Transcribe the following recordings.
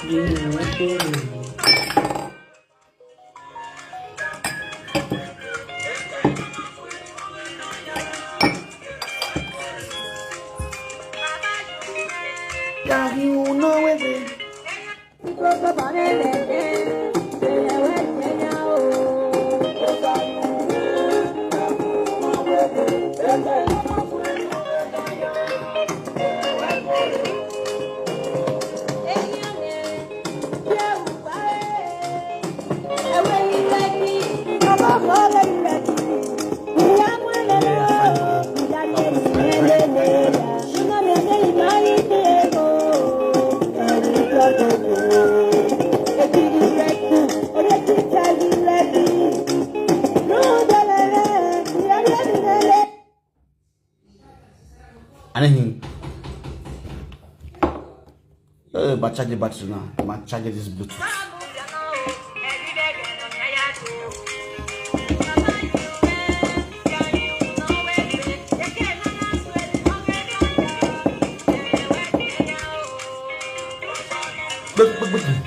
Yeah, you know it. Anything. But charge the battery now. I'm charging this Bluetooth. Bluetooth.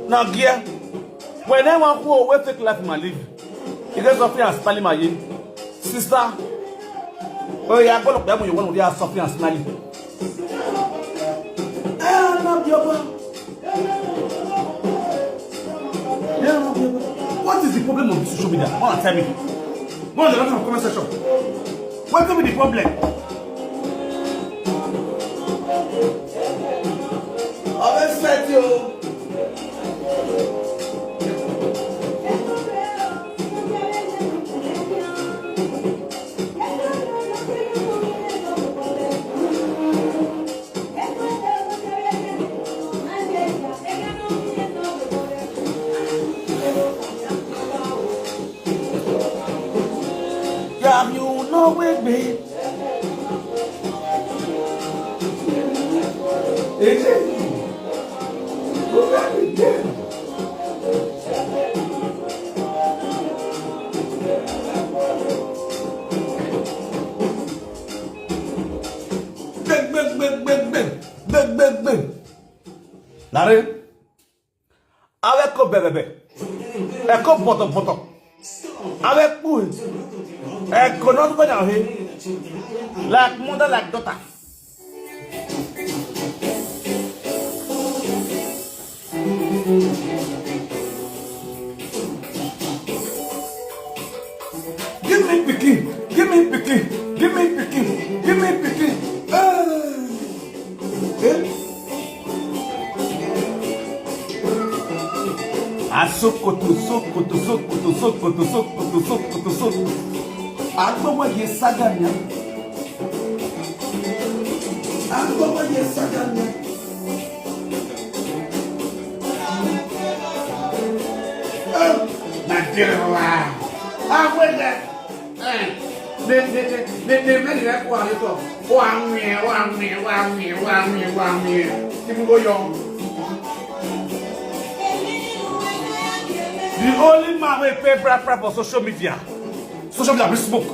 Now, gear, when I want to go away, take life in my life. You guys suffering and smiling, my sister. Oh, yeah, go look there when you want to hear suffering and smiling. What is the problem of social media? I want to tell me. Go on the bottom of the comment section. What will be the problem? I'll set you. Yeah, you know with me. Larry, avec quoi bébé, et quoi poto, avec vous, et qu'on a trouvé dans le, like mother, like daughter. Give me picking, give me picking, give me picking, give me picking. Asokoto, sokoto, sokoto, sokoto, sokoto, sokoto, sokoto. Agbomo ye saganya. Agbomo ye saganya. Nigeria. Where the many that one is of 1 year. Go young. The only man who pay brand for social media be smoke.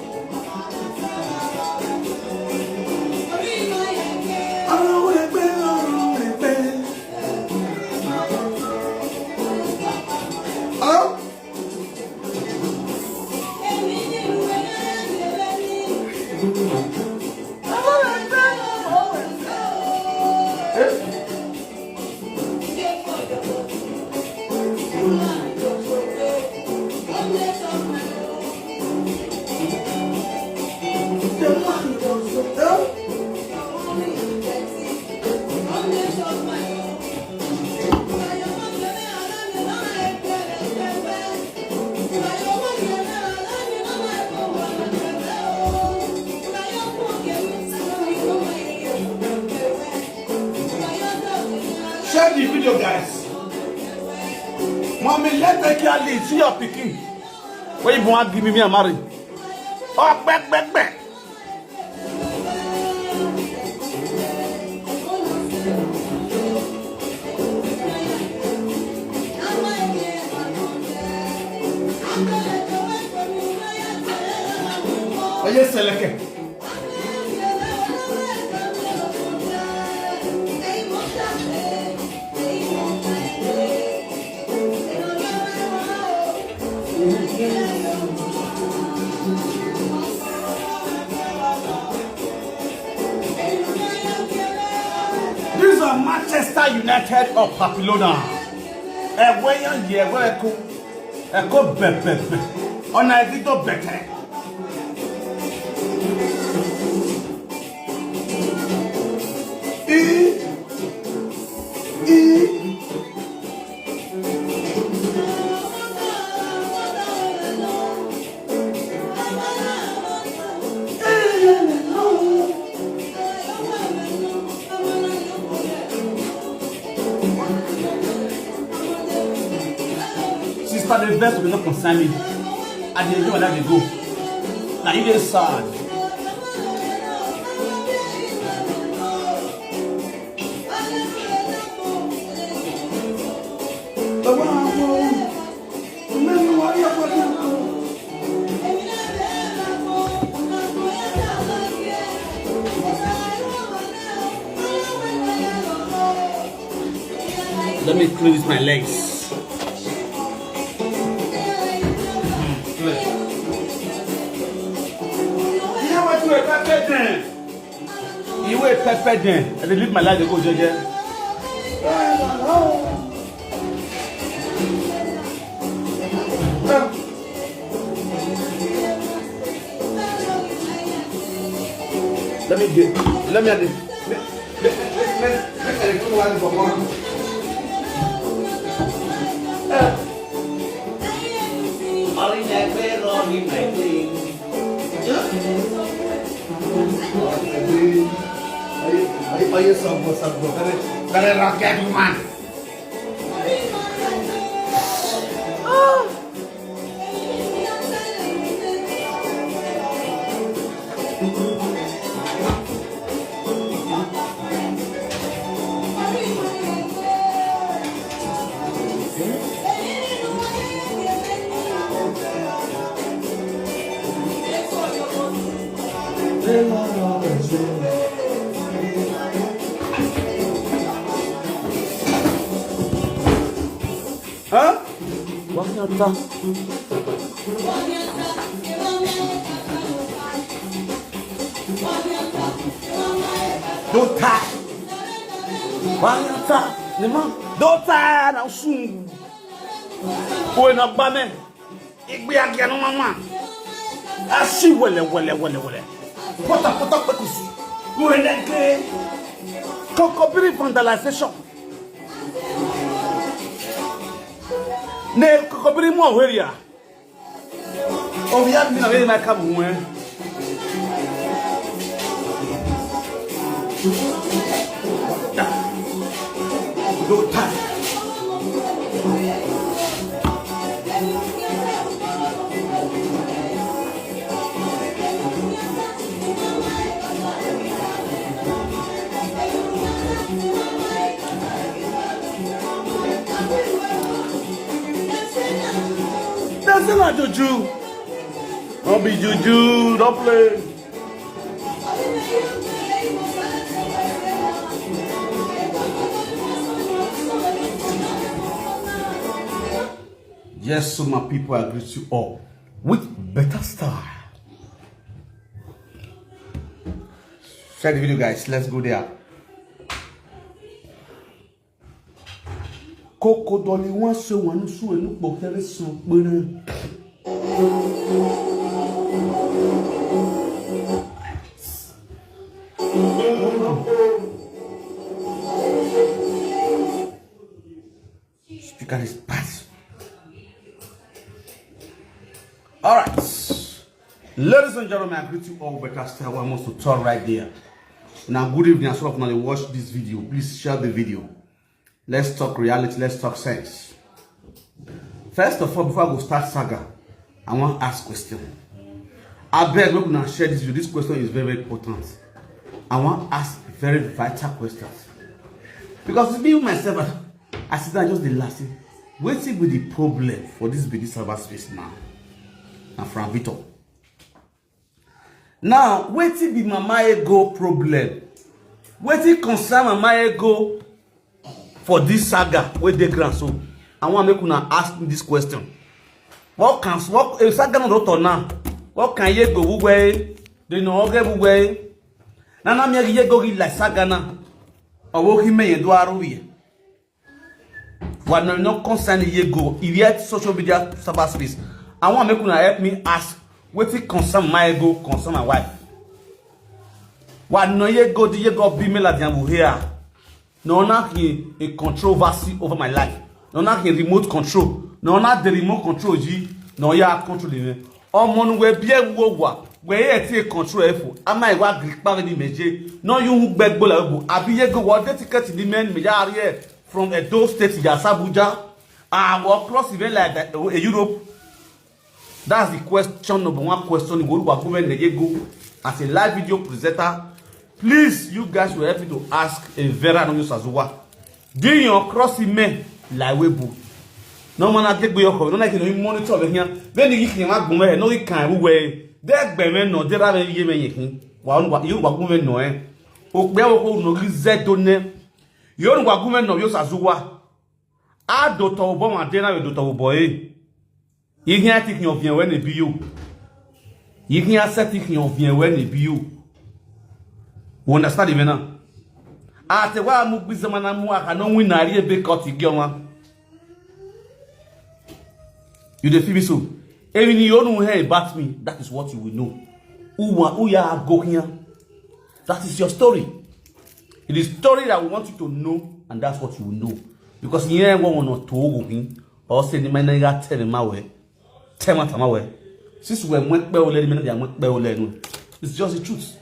Share the video, guys. Mommy, let me take your lead. See your picking. Where you want to give me a marry? Oh, back. Oh, yes, select. These are Manchester United of Papillona. Where go better. On a little better. Sister, the best will not concern me. And they know where they go. Now you get sad. Let me close my legs. You wait pepper then, and they leave my life to go judge. Let me have this. Let me one for one. Ayo sabgo. Kare rakyat man. Huh? Wanyata. Don't tie. Wanyata. Don't tie now soon. Going up by me. It be again, mama. I see well. Pota pekus. Go in that game. Concopiri vandalization. Ne kokobiri mu ohweria. Obi admi na we na ka bu wen. Go time. That's not juju. Don't be juju. Don't play. Yes, so my people, I greet you all with better style. Share the video, guys. Let's go there. Koko doli wan se wan su enu pokere sun pere. Speaker is bad. All right, ladies and gentlemen, I greet you all better style. I want to talk right there. Now, good evening. As well, when you watch this video, please share the video. Let's talk reality. Let's talk sense. First of all, before I go start saga, I want to ask a question. I beg you to share this video. This question is very, very important. I want to ask very vital questions. Because me myself, I sit down just the last thing. What will be the problem for this BD server space now? And from Victor. Now, what will be my ego problem? What will concern my ego for this saga with the grand? So I want to make una ask me this question. What if saga no do now? What can you go away? They no get away. Nana me ye go like saga na. Owo hime ye do aruye. What no concern ye go. If you social media cyberspace, I want to make una help me ask what it concern my ego, concern my wife. What no ye go be me la diambu here. No not a controversy over my life. No not a remote control. No not the remote control G. No ya control me. O mon we bien wo wa. We ye ti control efo. Am I wa grip pa ni meje. No you who beg bola go. Abi ye go what the ticket ni men me ya here from Edo State to Abuja. And walk across even like that, Europe. That's the question number one question. You go to government go as a live video presenter. Please, you guys will help me to ask a very anonymous Azuwa. Do you cross me like Weibo? No man, I take your no like you monitor over here. Then you can have women, no, you can't way. There be men no, there are yemen. One you were women no, eh? Okbeo no, Z donne. You don't want women no, you Azuwa. I do to Obama, dinner with Dr. Boy. You can't take your view when it be you. You can't set your view when it be you. You understand even now? Ate wa mu bizama na mu aka no win na rie be cut igioma. You dey feel me so? Even you don't hear about me, that is what you will know. Who ya go here? That is your story. It is story that we want you to know, and that's what you will know. Because you ain't one or two or say the man that tell my way. Tell my way. Since we went it's just the truth.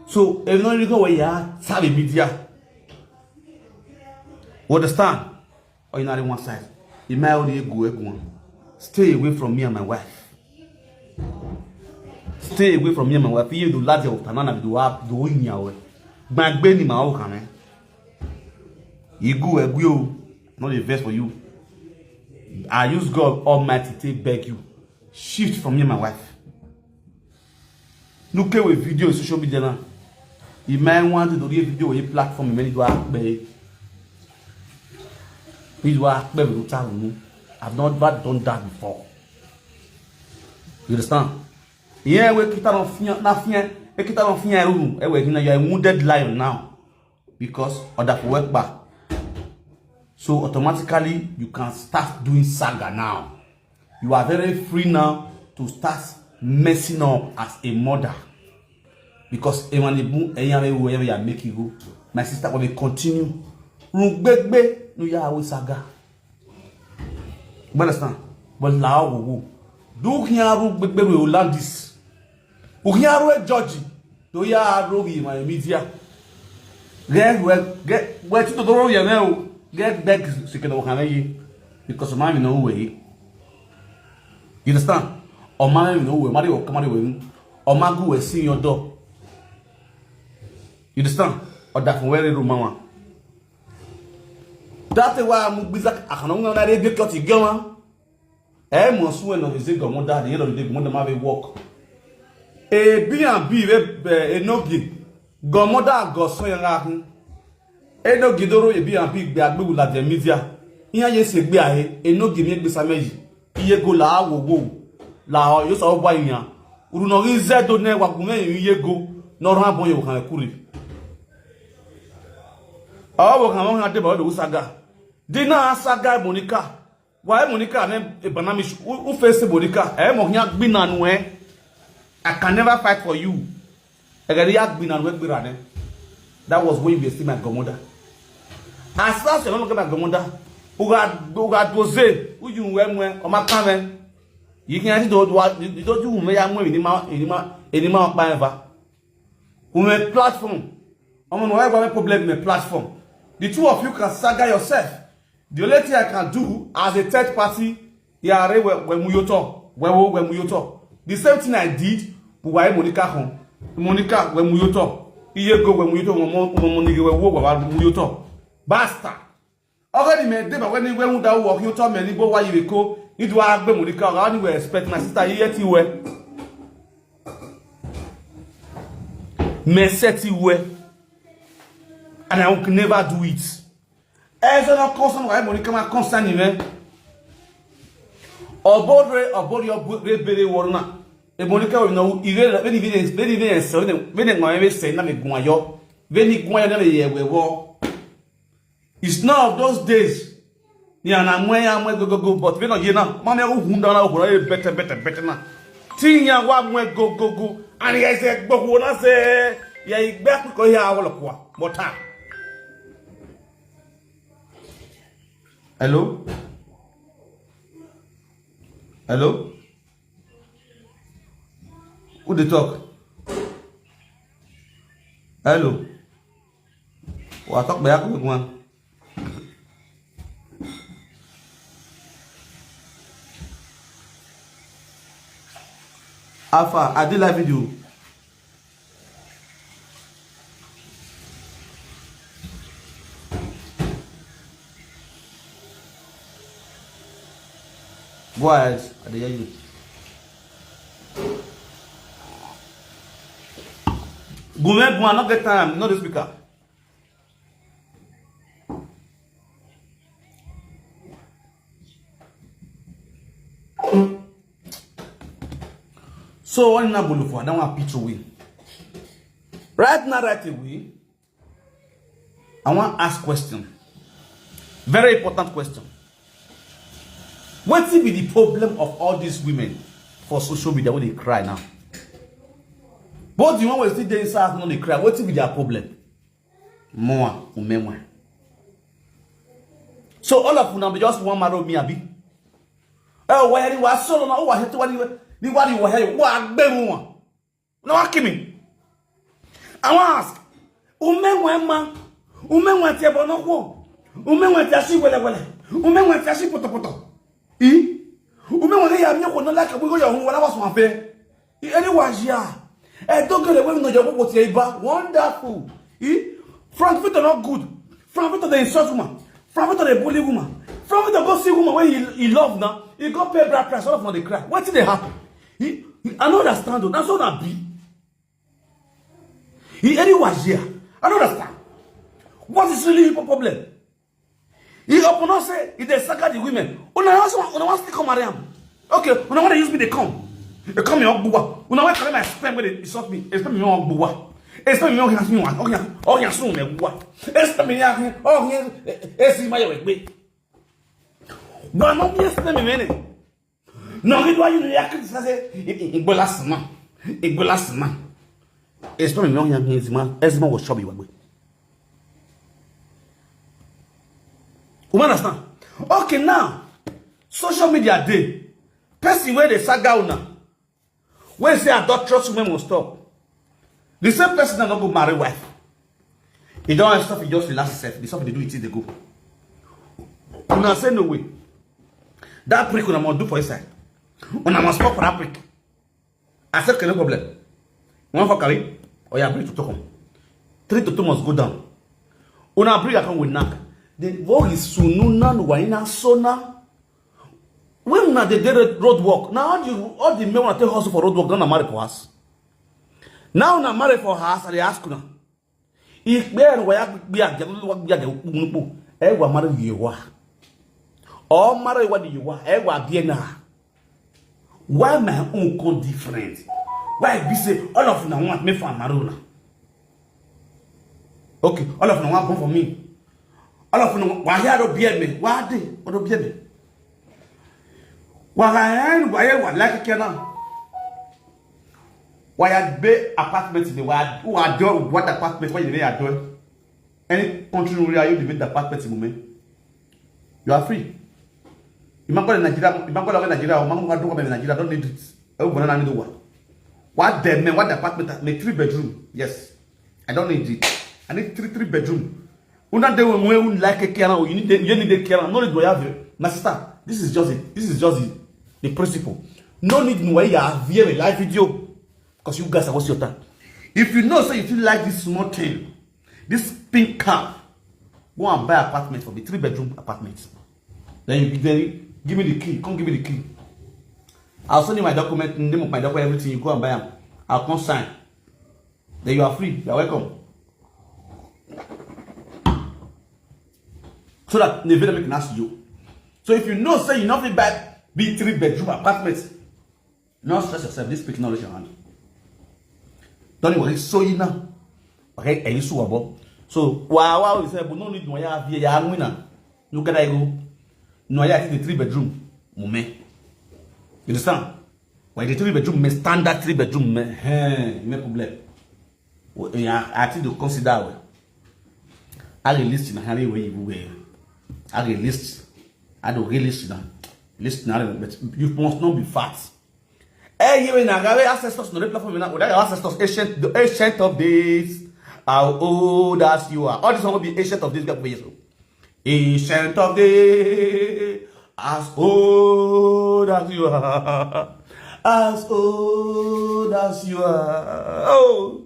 So if not you go where you are, savvy media. Understand? Or you're not on one side. You might already go. Stay away from me and my wife. Stay away from me and my wife. You do large of Tanana do up doing your way. Back Benny Maoka. You go, not a verse for you. I use God Almighty to beg you. Shift from me and my wife. Look at with video social media now. You might want to do a video on a platform. Many do I've not done that before. You understand? Yeah, we keep on fear. We keep on fear. You are a wounded lion now because of that work back. So automatically you can start doing saga now. You are very free now to start messing up as a mother. Because my sister will continue. Saga. understand? But now wo. Do hiaru gbegbe we land this. Uhiaru e judge. Do ya rogi my media. Get where to the road ya now. Get back sikeno hanayi because man no way. You understand? O man no way. Mari o kamari we. O magu we see your door. You understand? Or that from where mama. That's why I'm bizak akanonga na re get cut igama. Mo suwe no is Ex-Godmother the end of the day mo ma be work. E B&B enogi Godmother go so yan ahun. Enogi doro e B&B gbe agbewu la de media. Iyan ye se gbe ahe enogi mi gbe sameji. Iye go la wo la yo so bo iyan. Uru no ri zedo ne wa gun iye go no ran bon yo kan kuri. Awo kan won ade ba do saga. Dina saga Monica. Why Monica ne banamish who face Monica? Mo nya gbina nu I can never fight for you. That was when you see my Godmother. As far as you don't get my Godmother, who got those who you went on my camera. You can't do what you don't do. May I move any more by who platform. I'm going to have a problem with platform. The two of you can saga yourself. The only thing I can do as a third party, when we talk. The same thing I did. Why Monica home? Monica, when we talk, you go when we talk, Monica will walk about you talk. Basta. Already made them when you went that walk, you told me, why you go, you do have Monica, I only expect my sister yet you were. Me set you were. And I will never do it. As a constant, why Monica, my constant, you know. About your baby warner. E Monica we no ire very when my say na me guayo when guayo na ye wewo. It's none of those days ya na go but we no ye na mama e hunda na ho better na tinya wa go and ya say gbogbo na say ya igbe ko ya awolokwa mota. Hello. Who they talk? Hello. What talk back with one? Alpha, I did live video. Go ahead, I did hear you. Gourmet, not get time, not the speaker. So, what na bolu for? I don't want picture away. Right now, right away, I want to ask question. Very important question. What will be the problem of all these women for social media when they cry now? Both the one will still there inside when they cry. What will be their problem? More or memoir. So all of them just one marrow me abi. Oh, where you was solo now? What to what you were here? What bemu? No, akimi. I want ask. Umenwa tia bono ko. Umenwa tia si wele. Umenwa tia si poto. Umenwa ya mi ko no like we go your home wala was one fair. Any was ya. Don't get away with your what you wonderful. Frankfurt are not good. Frankfurt they insult woman. Frankfurt they bully woman. Frankfurt go see woman when he love now. He go pay bride price all of them they cry. What did they happen? I don't understand though. That's all that be. Any was here. I don't understand. What is really your problem? He open up say if they saga the women. Una want to come around. Okay, una want to use me they come. They come here buwa. Una want to my spam when they insult me. It's me on buwa. It's me on has me one. Oh ya soon me buwa. It's me ya. Oh ya. It's my way. But not yes me mene. No he do you ya can say igbolasna. Igbolasna. It's me on ya his man. It's my was chubby way. You understand? Okay, now. Social media day. Person where they saga una. When say adulterous women must stop. The same person that not go marry wife. He don't have stuff, he just relax himself. The stuff they do it till they go. Una say no way. That prick una must do for inside. Una must stop for that prick. I said no problem. One for carry, or you bring to talk. 3 to 2 must go down. Una bring account with knack. The vogue is sununa waina sona. When una they did road work, now all the men wanna take hustle for road work, don't marry for us. Now una marry for us, and they ask una. If bear where be a unupu, ewa marry you wa. Or marry what you wa, ewa biena. Why my uncle different? Why be say all of them want me for maruna? Okay, all of them want come for me. All of them why here do beard me? Why they? What do beard me? Why like Kena? Why I be apartment in the why who are doing what apartment why they are doing? Any country where you live the apartment in moment? You are free. You might go to Nigeria, you might go to Nigeria, or Mamma do come in Nigeria, don't need it. Oh, but I need one. What the man, what the apartment make 3 bedroom? Yes. I don't need it. I need 3 bedroom. Una de when like a Kena, you need a Kena, no need to have it. My sister, this is just it. This is just it. The principle. No need to wait a live video because you guys are wasting your time. If you know, so if you like this small thing, this pink car, go and buy an apartment for me, 3 bedroom apartment. Then you give me the key. Come give me the key. I'll send you my document, name of my document, everything. You go and buy them. I'll come sign. Then you are free. You are welcome. So that the vendor can ask you. So if you know, say you not buy big 3 bedroom apartments, not stress yourself. This speak knowledge your hand. Don't worry. So you know, okay? And you so about. So wow, you say, but no need to have here. You winner. You can go. No, I think the 3 bedroom. Moment. You understand? Why the 3 bedroom, me standard 3 bedroom, me problem. I think to consider. I release in a hurry way you will. I release. I don't release now. Listen, but you must not be fat. Hey, you in Agave ancestors no platform now. Without your ancestors, the ancient of days. How old as you are. All this one will be ancient of days. Ancient of days. As old as you are. As old as you are. Oh,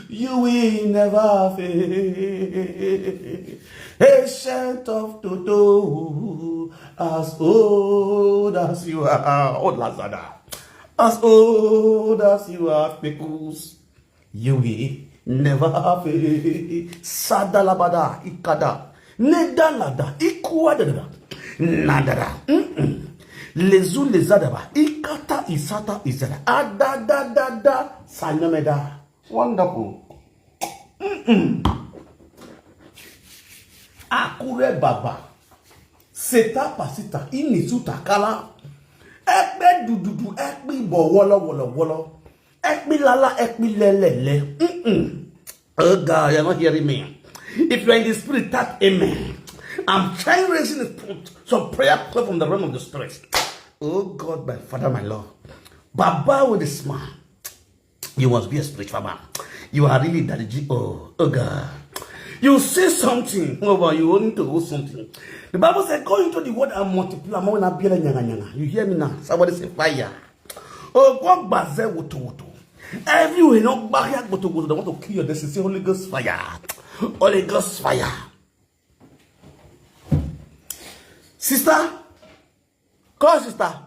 you will never fail. Ancient of Toto. As old as you are. Old Lazada. As old as you are, because you will never fail. Sadalabada, ikada. Nedalada, ikuadada. Nadada. Lezu lezadaba. Ikata isata izada. Adadadada. Sanameda. Wonderful. Akure baba. Seta pasita. Inisuta kala. Ekbe dududu. Ekbi bo wolo. Ekbi lala. Ekbi lelele. Oh God, you're not hearing me. If you're in the spirit, tap amen. I'm trying raising some prayer from the realm of the spirit. Oh God, my Father, my Lord. Baba with a smile. You must be a spiritual man. You are really daddy. Oh God. You say something. Oh, but you want to do something. The Bible said, go into the word and multiply. You hear me now? Somebody say fire. Oh, God, baze woto. Everywhere, no barrier, but they want to kill your destiny. Say Holy Ghost fire. Holy Ghost fire. Sister, call sister.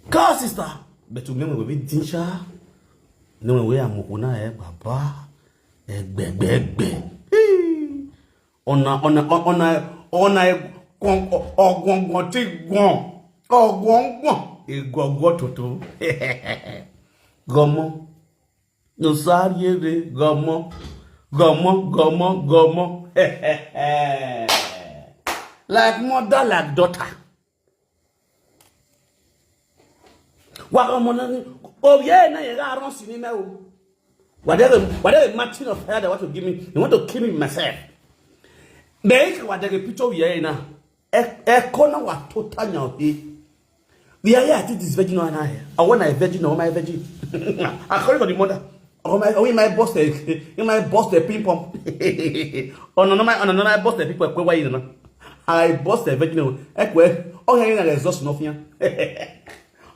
Call sister. But you remember we tinsha. No way I'm gonna baba. Egbe. Ona Igwagwo toto. Gomo. No sorry, gomo. Like mother, like daughter. Oh yeah, now you got around cinema. Whatever matching of hair they want to give me, they want to kill me myself. Make whatever picture we are now. Ekona wa total nyahe. We are here. This virgin or I. I want a virgin or my virgin. According to the mother. Oh my boss the ping pong. Oh no my boss the people where you know. I boss the virgin. Okay, okay, exhaust nothing. Okay,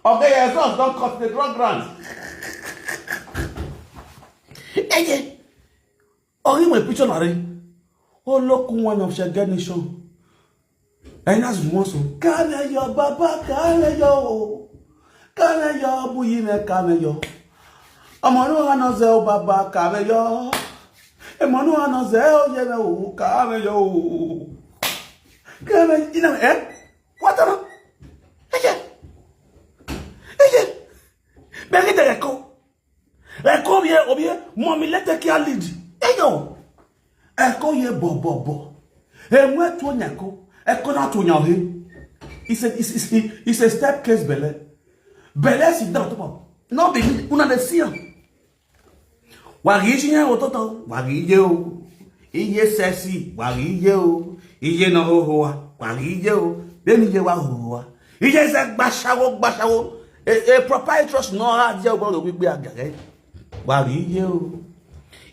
exhaust don't cut the drug grant. Hey, oh, you my picture already. Oh look, one of your nation. And that's one so. Kane yo baba, kane yo buyime kane yo. Amanu anoze o baba kane yo. Amanu anoze o yeme o kane yo. Kane ina What are? Beri de Eko bien, mommy let ki a lead. Yo. Eko ye bo. E mwe to nyako. Eko na to nyahe. It's a step case belle. Belle sit down top. No be una de sia. Wari jinya ototo, wari ye o. Iye sexy, wari ye o. Iye no ho, wari ye o. Beni ye wa ho. Iye se gbasawo. A proprietress no ha je ogbon gbe gbe agare. Wari ye o.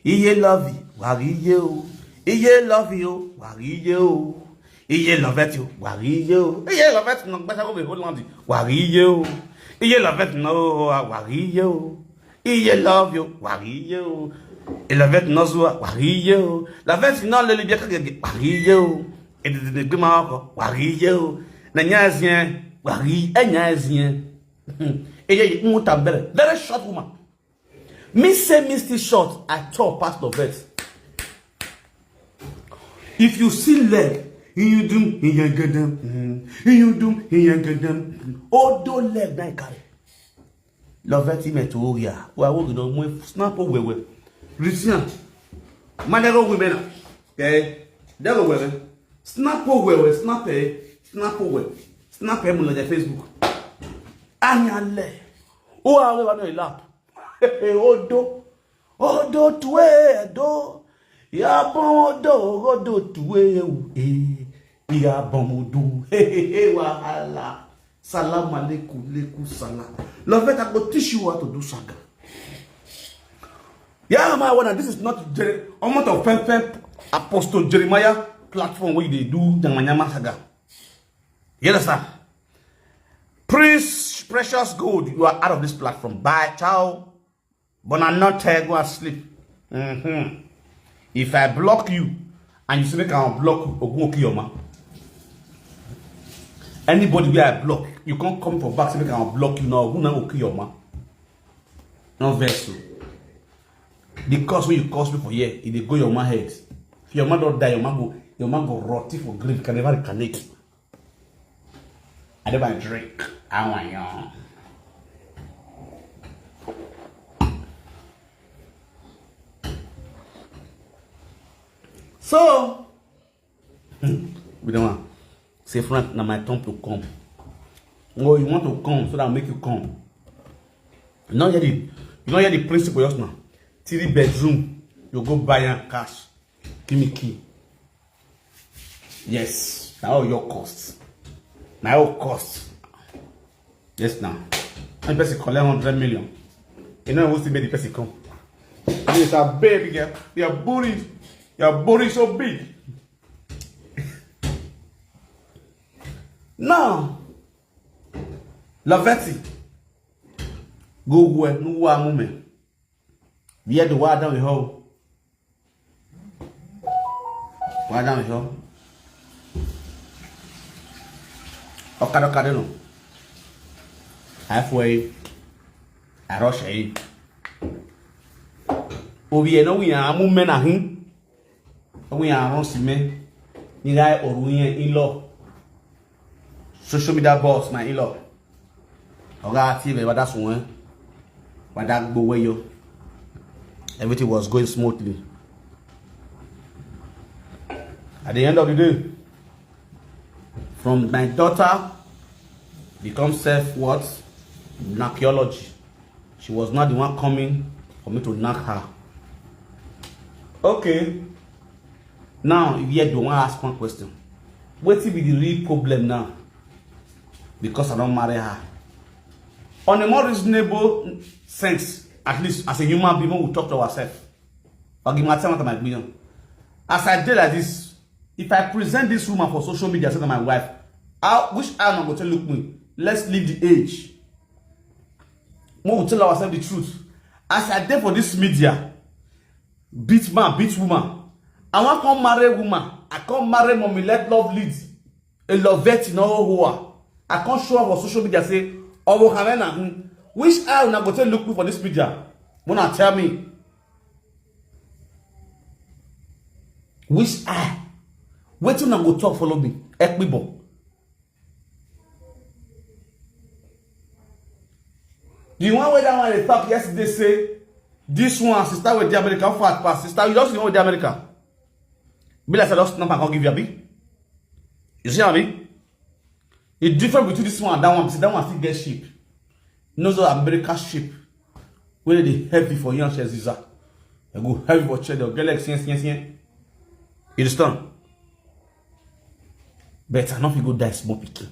Iye love you, wari ye o. Iye love you, wari ye o. Iye love it you, wari ye o. Iye love it no gbasawo be Holland. Wari ye o. Iye love it no wari ye o. Iye love you, wari ye o. E love it no zo wari ye o. Love it no le bia ka wari ye o. E de gbe ma ko wari ye o. Na nyazien wari enyazien. Eye mutabere very short woman. Me say Mr. Short, I talk past the vet. If you see leg, you do, you do, odo leg na carry. Love it me to oria. Wa wo do mo snap wewe. Christian. Manero women. Okay. There wewe. Snap wewe, snap wewe. Snap em on Facebook. Anyale. O awe wa no ilap. Odo tuwe do ya bon odo tuwe ya bon odo wahala salam alaikum leku salam love it go teach you how to do saga. Yeah my one, this is not almost of fen Apostle Jeremiah platform where they do nyama saga. You understand? Prince Precious Gold, you are out of this platform. Bye, ciao. But I'm not tired, go and sleep. If I block you, and you say make I block you, or go kill your man. Anybody where I block, you can't come for back, say make I block you now, who now will kill your man? No vessel. The cause when you cause me for here, it will go your man head. If your man don't die, your man go rot for grief, can never reconnect. I never drink. I want you. So, we don't want. Say, Frank, now my time to come. Oh, you want to come so that I'll make you come. You know the principle just now. 3 bedroom, you go buy and cash. Give me key. Yes, now your costs. Now your costs. Yes, now. And person collect 100 million. You know who's to make the person come? It's a baby girl. Your booty is so big. Now, Lavetti, go where no one moment. We had the water down the hole. Water down the hole. Okay, no. Halfway, I rush in. We know we are moving a him. We are on cement. You guys or we in law. Social media boss, my in law. Okay, but that's one. But that go away, yo. Everything was going smoothly. At the end of the day, from my daughter become self what? Archaeology. She was not the one coming for me to knock her. Okay. Now, if you don't want to ask one question, what will be the real problem now? Because I don't marry her. On a more reasonable sense, at least as a human being, we talk to ourselves. I'll give my time to my million. As I did like this, if I present this woman for social media, I say to my wife, which I'm not going to look me. Let's leave the age. We will tell ourselves the truth. As I did for this media, beat man, beat woman. I want to marry woman. I can't marry mommy, let love lead. A love vet in all who are. I can't show up on social media say, oh, which I will not go to look me for this media. Wanna tell me? Which I? Wait till I go talk, follow me. Ekbibo. The one where that one they talk yesterday say, this one, sister with the American fat pass. Sister, you just know with the American. Be like I just number I can't give you a bit. You see what I mean? The difference between this one and that one, see that one still get sheep. You know the American sheep. Where they heavy for young shares that. They go heavy for cheddar, get like sien. You understand? Better not you go die small picking.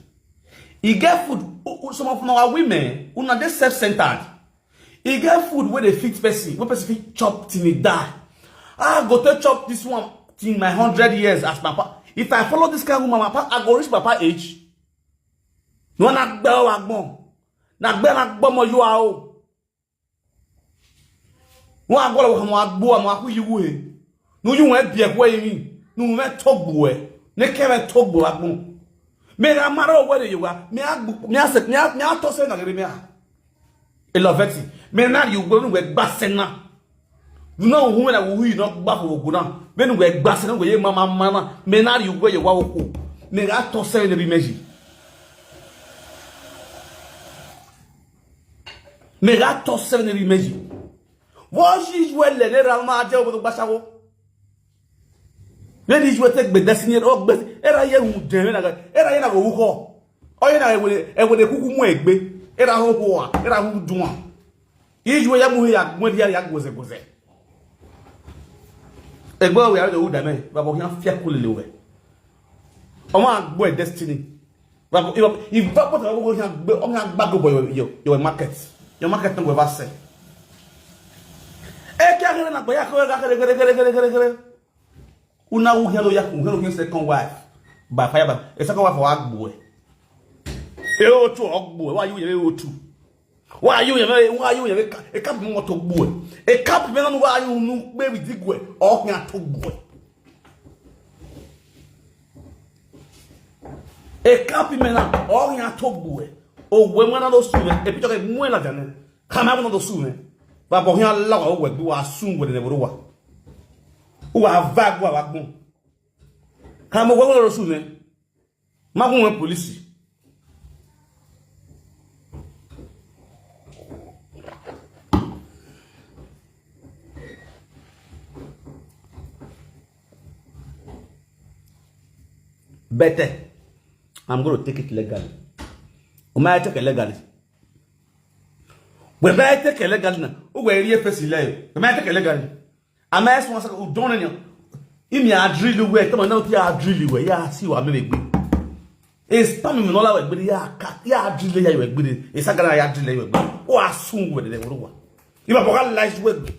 You get food, some of our women who are they self-centered. You get food where they fit person, where person fit chop till they die. I go to chop this one till my 100 years as my papa. If I follow this kind of woman, I go reach papa age. No one nak bell agbon. Nak bell agbon mo you are. One go lo mo agbo am aku yiwu he. No you wan bie kwa yin. No me togbo e. Ne kere togbo agbon. Me na mara where you are. Me agbo me asek me to se na gere me a. E loveti. Me na you go no we gbasena. You know who na who no gba for oguna. Me no we gbasena go ye mama. Me na you go ye wa oko. Me ga to se na bi meji. Me ga to se na bi meji. What is well le ralma aje obo gbasawo. When is we take be destiny o gbe era ye hu den na era ye na go wuko. O ye na e we kuku mu egbe. Era ho ho a, era hu dun a. Ijwe ya mu ya gbo dia ya goze. Egbo we are the wood me, babo yan fia kulele we. O ma gbo e destiny. Babo if babo to go yan gbe o yan gbago boy your market. Your market no go ever sell. E ki agere na gbo ya ko gere. Una wu hello ya kun second wife. Ba fire ba. E second wife wa gbo e. E o tu ogbo e wa yu ye o tu. Why you a cap more to boy? A cap man why you no baby digwe or can to boy. A cap man or can to boy. Oh, when one of those soon, a picture of Muela Janet. Come out of the soon. But for him, love what do I soon with the Rua. Who are vagua wagon. Come over the soon. Magun police. Better, I'm going to take it legally. Or may I take it legally? When I take it legally, who will you face it? When I take it legally, I'm asking myself, who don't know? If you are drilling away, come on, now you are drilling away. Yeah, see what I mean. It's coming in all our way, but yeah, drilling away. It's a guy drilling away. Oh, I soon with the devil. If I forgot life with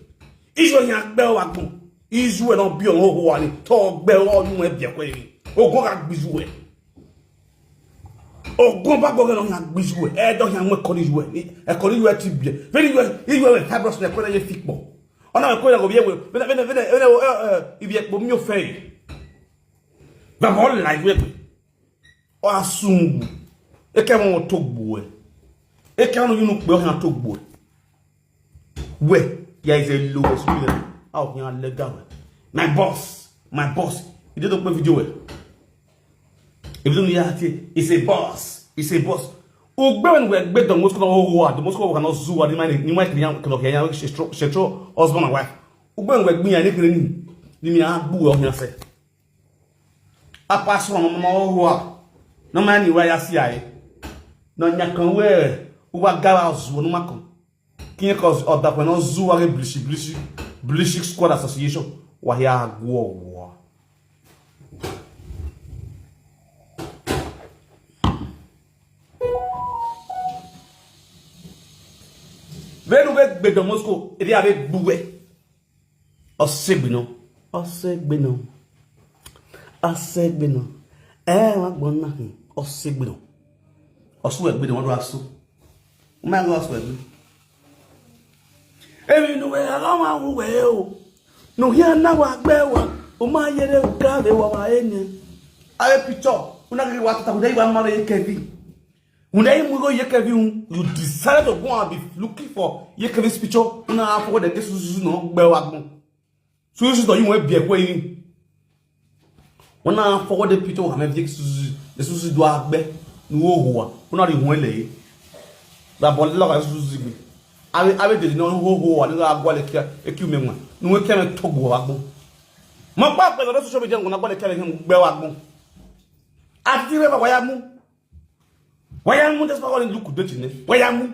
Israel, you have bell wagon. Israel don't be on whole one. Talk bell all you may be away. O go ga gbizwe. O go ba go ga gbizwe. E do yan we kolijwe. E kolijwe ti bie. Very well. You we fibros na ko na ye fikbo. Ona we ko ya go bie we. Ibi ekpo mi o fe. Ba mo like we. O asungu. E ke mo togbo e. E ke no yunu pe o yan togbo. We, there is a lowest million. Out yan legal. My boss. You didn't play video. If you don't it's a boss. It's a boss. Oh, when we bet the most the most cannot zoo. You might be young. She throw husband and wife. Oh, when we be anything, you mean I boo on yourself. I pass one on my no man, you wear a CI. No, you can wear who are gals one macon. King cause or that when no zoo are blishy squad association. Why are war. Venu be do Moscow, e dia be buwe. Osegbino. Osegbino. Osegbino. Wa gbona osegbino. Osu egbino won do aso. O ma go osu egbino. Emi no we ala ma wu we o. No hia na wa gbe wa. O ma yere ka de wa eni. Aye picture. Una ke wa tata kudai wa mare Kevin. Una mu go ye Kevin, you decided to go and be looking for ye Kevin's picture. Una for the Jesus no gbe wa gbon. So you to you we bi ekwo yin. Una for the picture ha me bi Jesus do agbe nu ohuwa. Una ri hun ele. La bon lo ka Jesus gbe. Awe de no ho ni agwa le kia eku menwa. Nu we keme togbo wa gbon. Mo pa pe lo social media ngona agwa le kia gbe wa gbon. Ati re ba wa ya mu. Wayamu just for look do chine. Wayamu.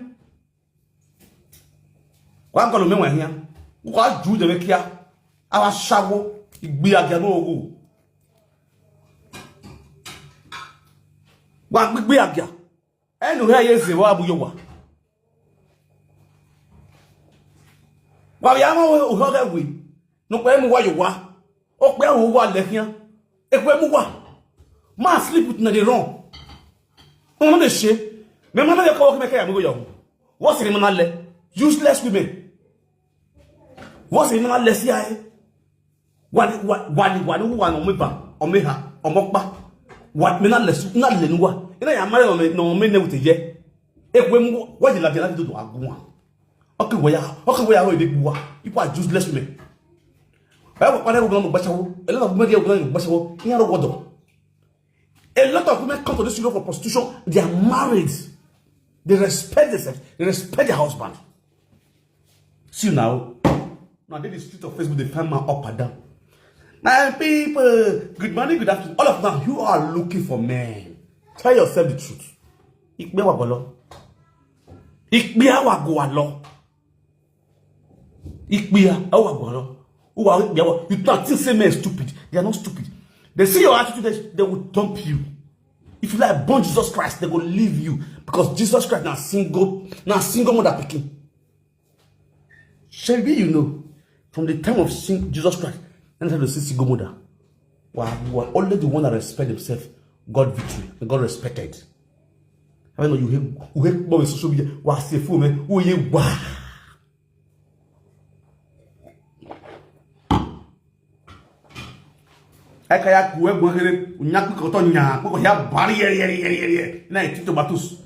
Wa ko lo menwa hia. Ko ju de be kia. Awa shawo igbe aga no ogo. Wa gbigbe aga. Enu he yeze wa bu yowa. Wa ya ma o ho ga we. No pe mu wa yowa. O pe o wa le hia. E pe mu wa. Ma sleep with na the wrong. On the shit. Me mana ya ko me kaya mo yo. What's the man le? Useless women. What's the man le si ai? Wani no meba, o meha, o mokpa. What me na le nuwa. Ina ya mare no me ne wuteje. Ekwe mu wa de la do agun. Okay we ya ho ide buwa. People are useless women. I wa pare go no gbasawo. A lot of media go no gbasawo. Iya ro wodo. A lot of women come to this studio for prostitution. They are married. They respect themselves. They respect their husband. See now. Now they the street of Facebook, they find man up and down. My people, good morning, good afternoon. All of them, you are looking for men. Tell yourself the truth. Ikbe wa golo. Ikbe wa golo. Ikbe wa golo. You don't say men stupid. They are not stupid. They see your attitude, they will dump you. If you like born Jesus Christ, they will leave you. Because Jesus Christ now single mother picking. Shall be, you know, from the time of Jesus Christ, anytime they see single mother, only the one that respect themselves, God victory, and God respected. I know you hate boy social media, say fool man, who you wow. Akaya kuwe bongere unyaku koto nya ko ya barriere na itito batus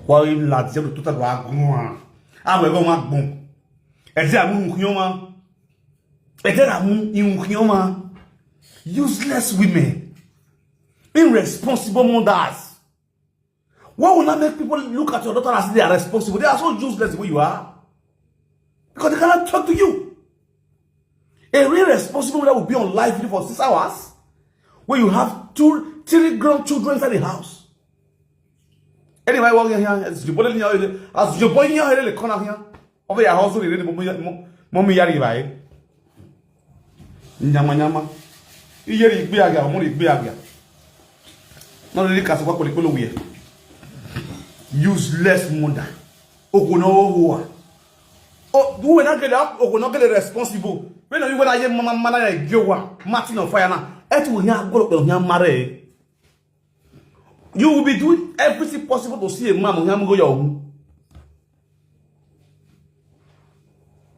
wa la je to ta wa gun awe go ma gbon eje amu nkunyo ma eje amu nkunyo ma useless women, irresponsible mothers. Why will not make people look at your daughter as they are responsible? They are so useless the way you are, because they cannot talk to you. A real responsible mother will be on live video for 6 hours when you have 3 grown children inside the house. Anyway, walk here as you boy here the corner here over your house. Mommy yari right. Nyama. Iyeri igbe aga, mo igbe aga. No really cast what we wear. Useless mother. Ogono. Oh, do we not get up? Ogono get responsible. When I mama like Martin on fire now, you will be doing everything possible to see a man go your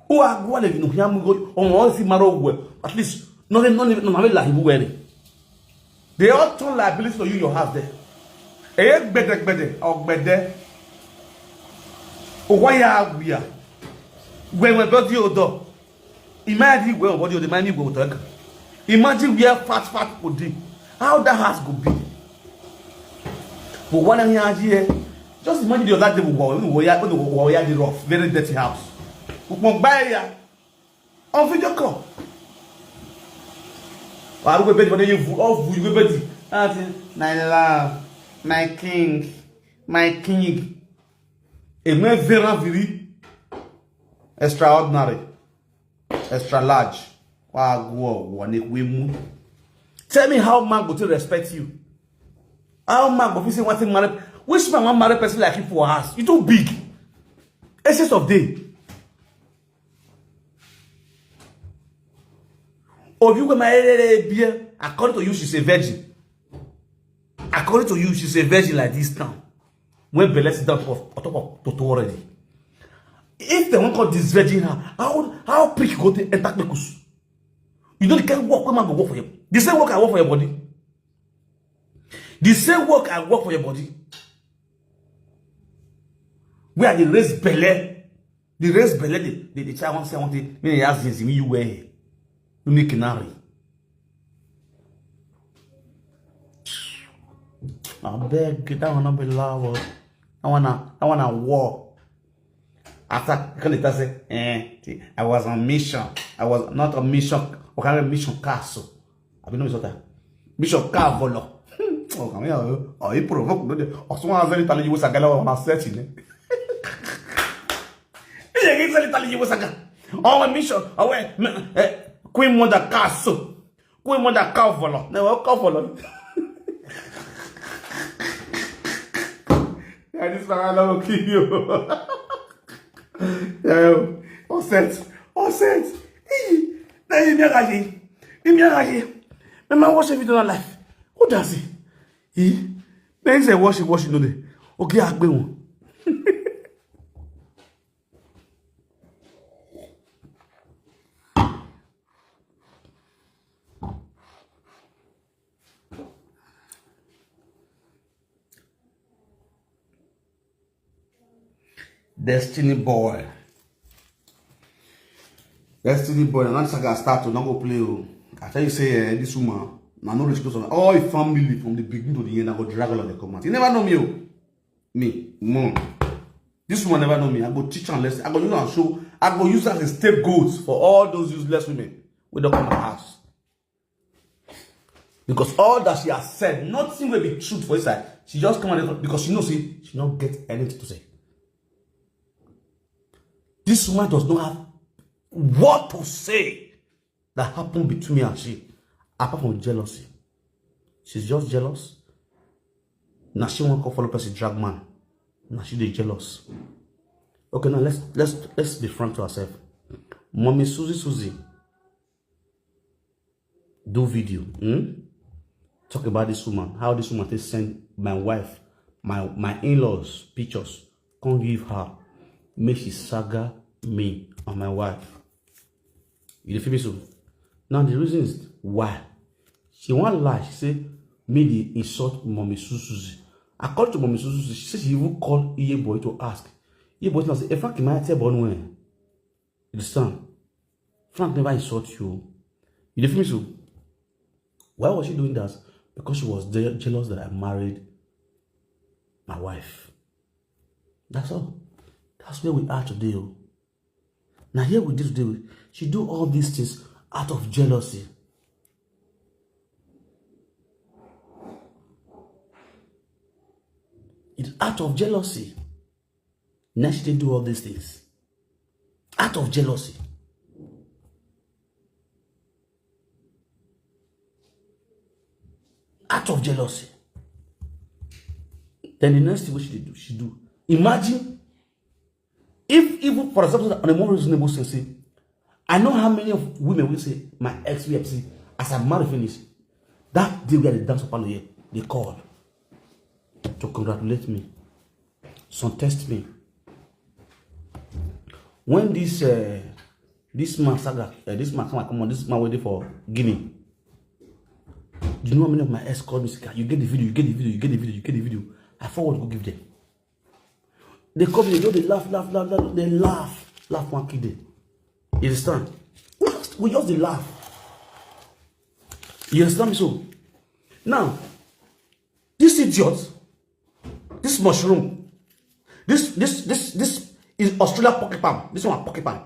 who are going to go on at least nothing like they all turn liabilities to you your house there. A better or better. Why are we when we got your door? Imagine where body the money go talk. Imagine where fat people do. How that house could be. But one here, just imagine the other day we were the rough, very dirty house. We can buy ya on video call. I will bet when you off you bet. My love, my king. A man very extraordinary. Extra large. Tell me how man go to respect you. How man go say one thing married? Which man want married person like you for us? You too big. Essence of day. According to you, she's a virgin. According to you, she's a virgin like this now. When Bella is down on top of Toto already. If they won't call this virgin, how prick go to enter Mekus? You know, you can't work when man go work for you. The same work I work for your body. The same work I work for your body. Where the raise belly, the child wants to say, I want to ask this, you wear. You make canary. I beg, that wanna be love. I wanna walk. After say, I was on mission. I was not on mission. Okay, mission castle. I don't know what that. Mission cavolo. Oh, come here. Oh, he provoke. Oh, someone has very talented. You was a girl on a setting. You was a girl. Oh, mission. Oh, Queen Mother Castle. Queen Mother Cavolo. No, Cavolo. This man will kill you. All set. Man, watch a video on life. Who does it? He? Then say wash it, no day. Okay, I go. Destiny boy. Now this guy start to not go play. I tell you, say this woman, now no respect on all family from the beginning to the end. I go drag all of the comments. You never know me, me, mom. This woman never know me. I go teach and lesson. I go use and show. I go use as a scapegoat for all those useless women who don't come to my house. Because all that she has said, nothing will be truth for her side. She just come and because she knows she don't get anything to say. This woman does not have what to say that happened between me and she, apart from jealousy. She's just jealous. Now she won't follow person drag man. Now she dey jealous. Okay, now let's be frank to ourselves. Mommy Susie do video. Talk about this woman. How this woman send my wife, my in-laws pictures. Can't give her. Make she saga me and my wife. You feel me so? Now the reason is why. She won't lie. She say me the insult Mommy Susie. According to Mommy Susie, she said she even called Iye boy to ask. Iye boy now say, if Frank might tell born when? You understand? Frank never insult you. You feel me so? Why was she doing that? Because she was jealous that I married my wife. That's all. That's where we are today. Now here with this today, she do all these things out of jealousy. It's out of jealousy. Now she did do all these things. Out of jealousy. Out of jealousy. Then the next thing what she do. Imagine if even for example on a more reasonable sense, I know how many of women will say my ex-wife as I marry finish. That day we had the dance parlor here, they called to congratulate me. Some test me. When this man saga, this man come on, this man waiting for Guinea. Do you know how many of my ex called me? You get the video, you get the video, you get the video, you get the video. I forward to go give them. They come, they go, they laugh, they laugh one kid. You understand? We just they laugh. You understand me so? Now, this idiot, this mushroom, this is Australia pocket palm. This one pocket palm.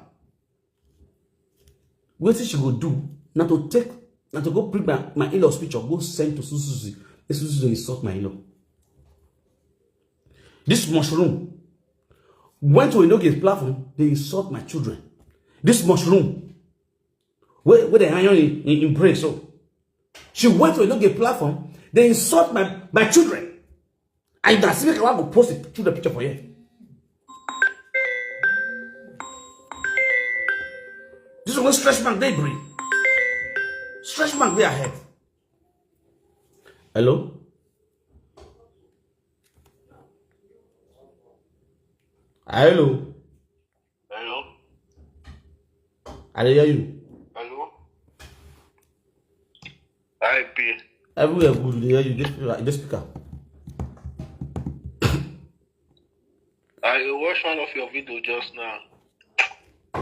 What she go do? Now to go bring my in-law's picture, go send to Susie. This Susie insult my in-law. This mushroom went to a no-gate platform, they insult my children. This mushroom, where they iron in break, so she went to a no-gate platform, they insult my children. And that's make I want to post it to the picture for you. This is when stretch mark they bring. Stretch mark they ahead. Hello? Hello? Hello? I hear you. Hello? Hi, P. Everywhere good, they hear you. This speaker. I watched one of your videos just now.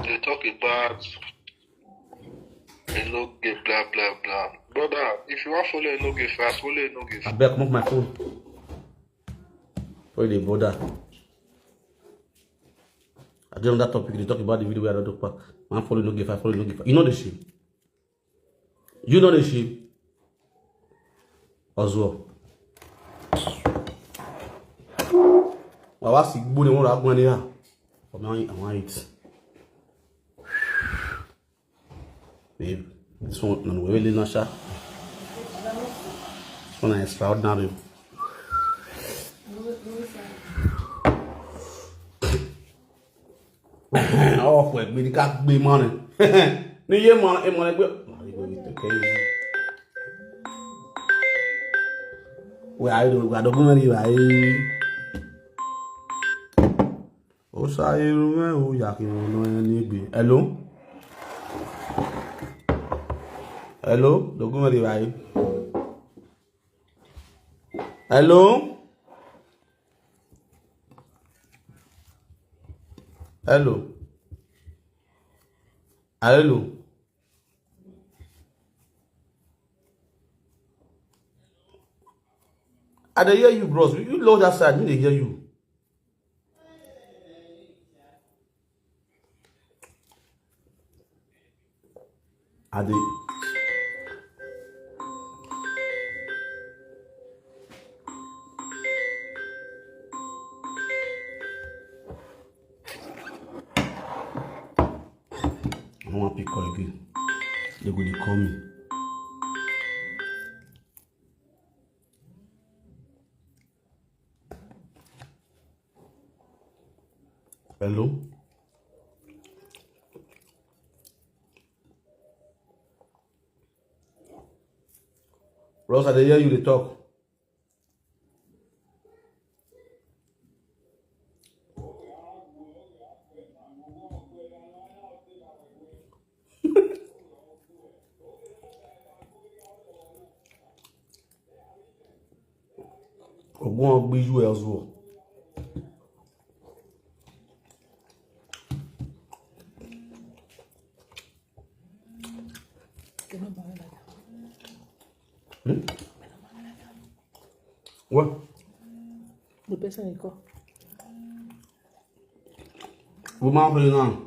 They talk about a no give blah blah blah. Brother, if you want to follow a no give fast, follow a no give. I better come off my phone. For the border. I get on that topic, they talk about the video where I don't talk about. Man, follow no give, I follow no give. You know the shit. You know the shit. As well. I was sick, but I want to go for me, I want it. Babe, this one, no, really not sure. This one is extraordinary. Oh, wait, we got big money. New year money, where I don't got money, oh, sorry, oh, Yaki, hello? Hello? Documentary, right? Hello? Hello? Hello? I dey hear you, bros. You load that side, me dey hear you. I dey. I don't want to pick call again. They go dey call me. Hello? Ross, I dey hear you dey talk. Ogbon gbiju as well. What? The person you call. Woman for you now.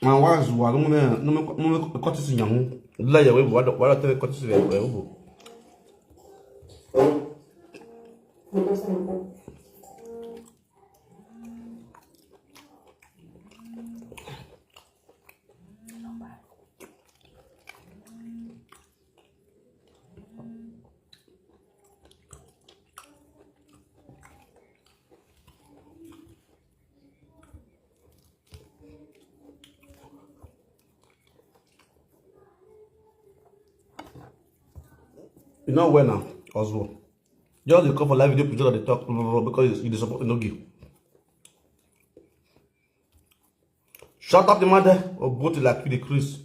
My wife is one. No, cut this in your home. Lay away. What I tell you, cut this in your home. You know where now, Oswald? Just the cover live video picture that they talk because you support no give. Shut up the mother or go to like the Chris.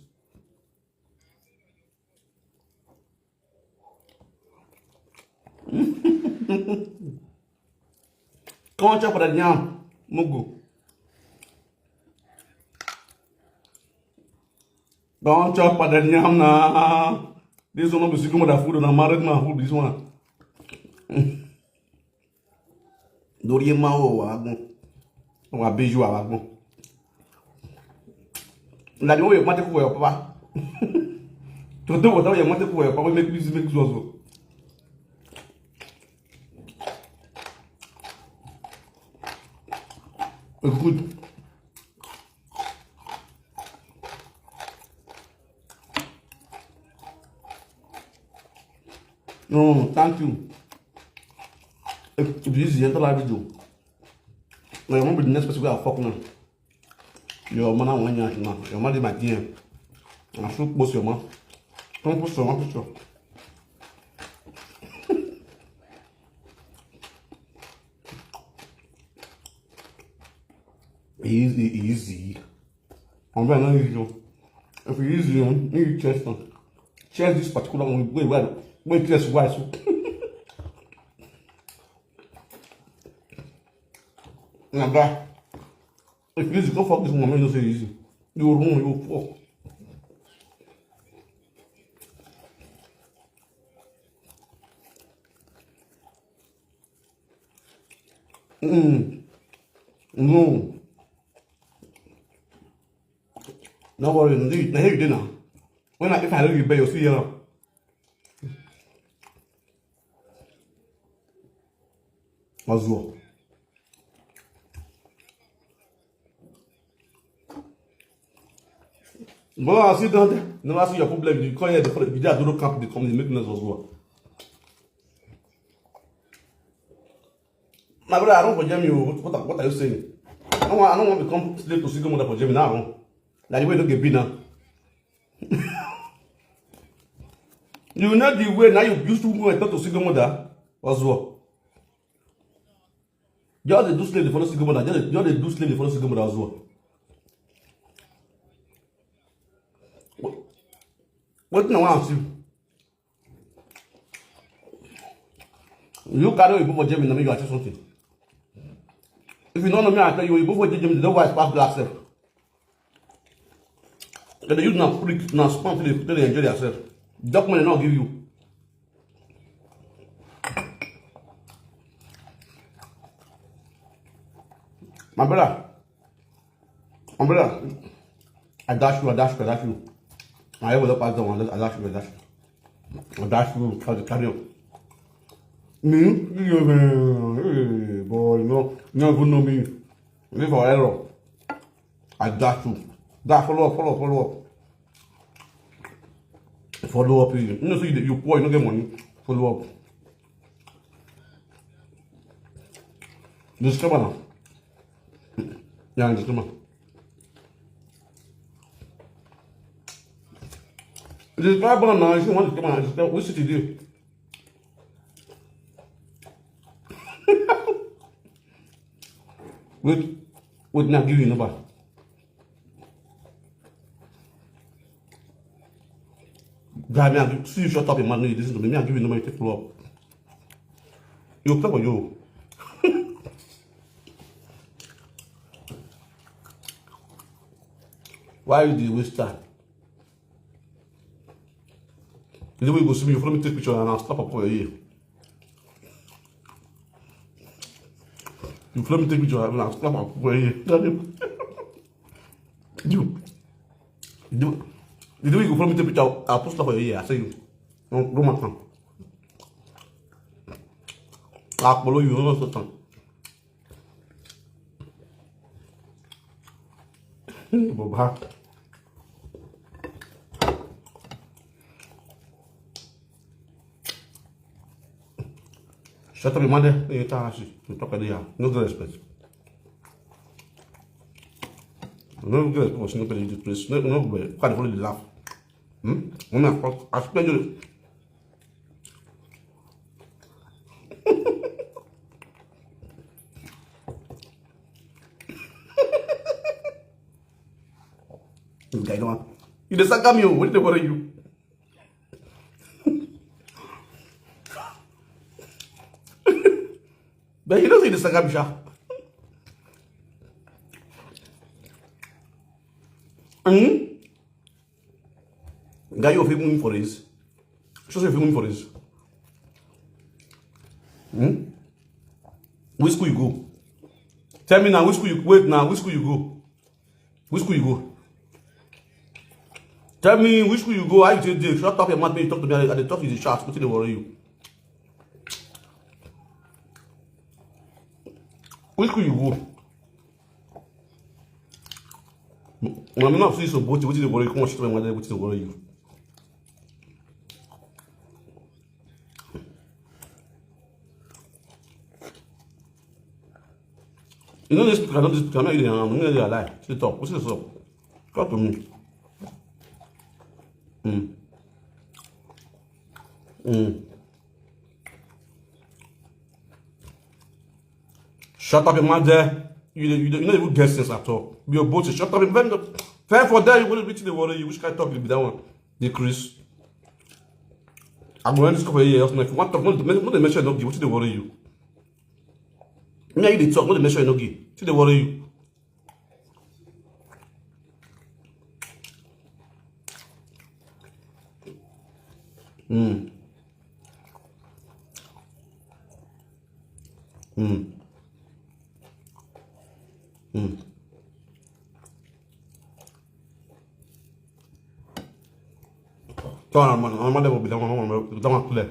Come on, chop that yam, Mugu. Don't chop that yam now. This one will be sick with the food and I'm married man food. This one. Dori ma o wagon. O wa beju wagon. La di o ye mate ko yo papa. To do what you mate ko yo papa make this also. Good. No, thank you. If this is the entire video, I won't be the next person where I'll fuck now. Your man, I want you now. Your man is my DM. I should post your man. Don't post your man picture. Easy. I'm very not easy. If you easy, you chest on. Chest this particular one. Wait, chest wise. Now, guy, if you easy, go fuck this woman. You say easy. You wrong. You fuck. No. No worry, indeed. Now here you dinner. When if I leave you, you'll see you. As well. Well, I see that. No, I see your problem. You can't hear the video. Don't camp the company making us as well. My brother, I don't forget you. What are you saying? I don't want to become slave to single mother for Jamie now. Like the way don't get beat now. You know the way now you used to go and talk to single mother as well. Just they do slave, they follow single mother. Just they do slave, they follow single mother as well. What now I see? You carry you for Jamie, now you achieve something. If you don't know me, I tell you, you go for Jamie, the white spark glass self. They use now freak, now spam till they enjoy themselves. Document not give you. My brother, I dash you. I ever look at the one, I dash you, carry on. Me? Hey, boy, no even know me. Live for error. I dash you. Follow up. Follow up. You know, so you poor, you don't get money. Follow up. Discover now. Yeah, discover. Discover now. If you want to come on, what should you do? Wait, now give you number. Guy, me, see you shut up, man. You listen to me. Me, I'll give you number. You take follow up. You play for you. Why you the waste time? The way you go see me, you follow me take picture and I'll slap up for your ear. You follow me take picture and I'll slap up for your ear. The way you go follow me take picture, I'll post up for your ear. I say you. Don't matter. I'll follow you. Don't stop. Bob. Shut up, your mother. You talk at the no respect. No good was nobody in the place. No way. Can't really laugh. I spend you. Okay, no. You just come you. What are you? But you don't see the Sagamisha. Guy, you're filming for this. Show you filming for this. Which school you go? Tell me now, which school you wait now? Which school you go? Which school you go? Tell me which school you go. I tell you, shut up your mouth. You talk to me. I talk to the chat. What do they worry you? Which school you go? I'm not saying so. What did they worry? Come on, shut up, my what did they worry you? You know this speaker, not this speaker, I'm not eating, I'm not eating lie. Sit up, what's this up? Talk to me. Shut up, your man there. You don't even get sense at all. Be your bullshit. Shut up, fair for that, you will be to the water. You wish I talk to be that one. Decrease. I'm going to discover here. If you want to talk, not the measure no give. What they worry you? Me you dey talk, not the measure no give. What they worry you? So I'm will be that one clear.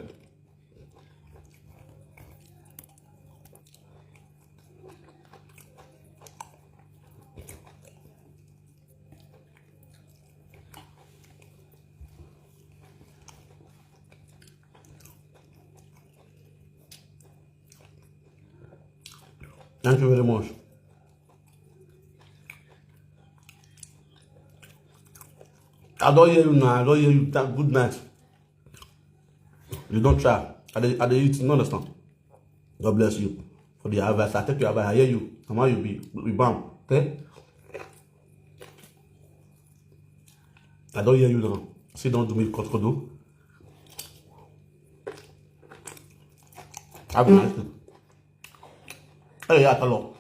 Thank you very much. I don't hear you now. I don't hear you. Good night. You don't try. I dey eat. You understand? God bless you for the advice. I take your advice. I hear you. Come on, you be bam. Okay? I don't hear you now. See, don't do me kodo. Have a nice day. Hey, yeah, hello.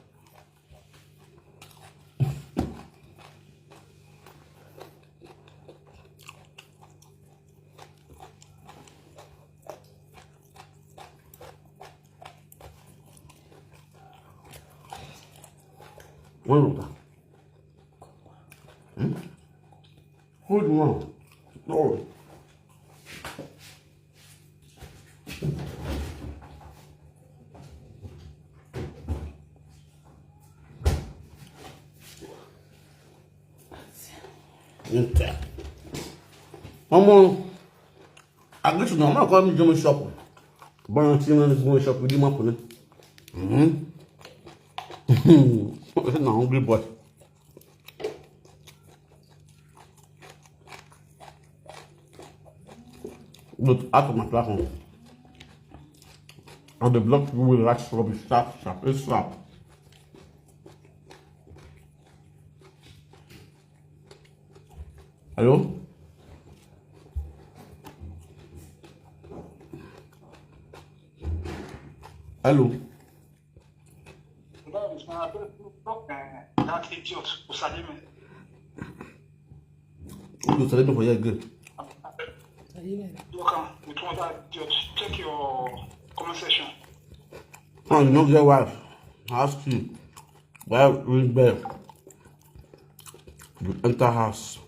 One water. Hold on. No. Okay. I get to know. I'm not going to do my shop. Burn team and go shop with him up on it. I'm not hungry boy. But out of my platform. And the block will relax rubbish. Sharp. It's sharp. Hello? Hello? That idiot, Usadime. You said it for you good. Look, with one that idiot, check your comment section. Oh, you know your wife. Ask you. Why ring bell? You enter house.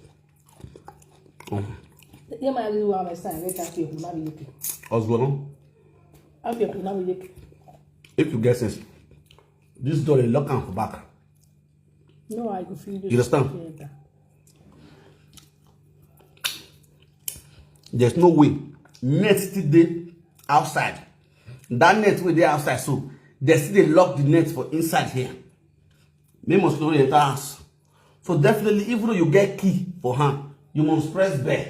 You might be one of my son. Let us see now we Osborne. Have you now we If you get sense, this door is locked for back. No, I go feel you. You understand? There's no way. Net still there outside. That net will there outside, so they still lock the net for inside here. They must know the house. So definitely, even though you get key for hand, you must press bell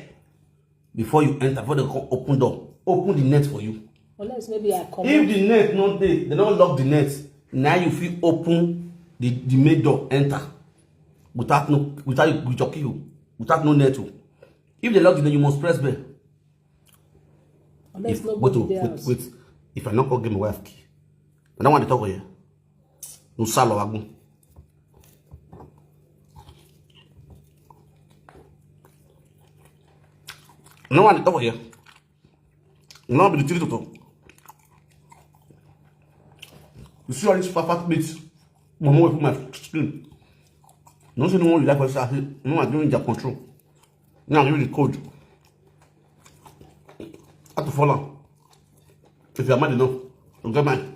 before you enter. Before they open door, open the net for you. Unless maybe I come. If the net not there, they don't lock the net. Now you feel open the main door, enter without your key, without no net. If they lock the net, you must press bell. Unless nobody wait. If I not go give my wife key, I don't want to talk with you. No salo wagon. I don't want to talk with you. No, be the truth to talk. You see all these fat meat, mama with my screen. No say no one you like what I say. No, I'm doing their control. Now I'm giving the code. How to follow. If you are mad enough, you get mine.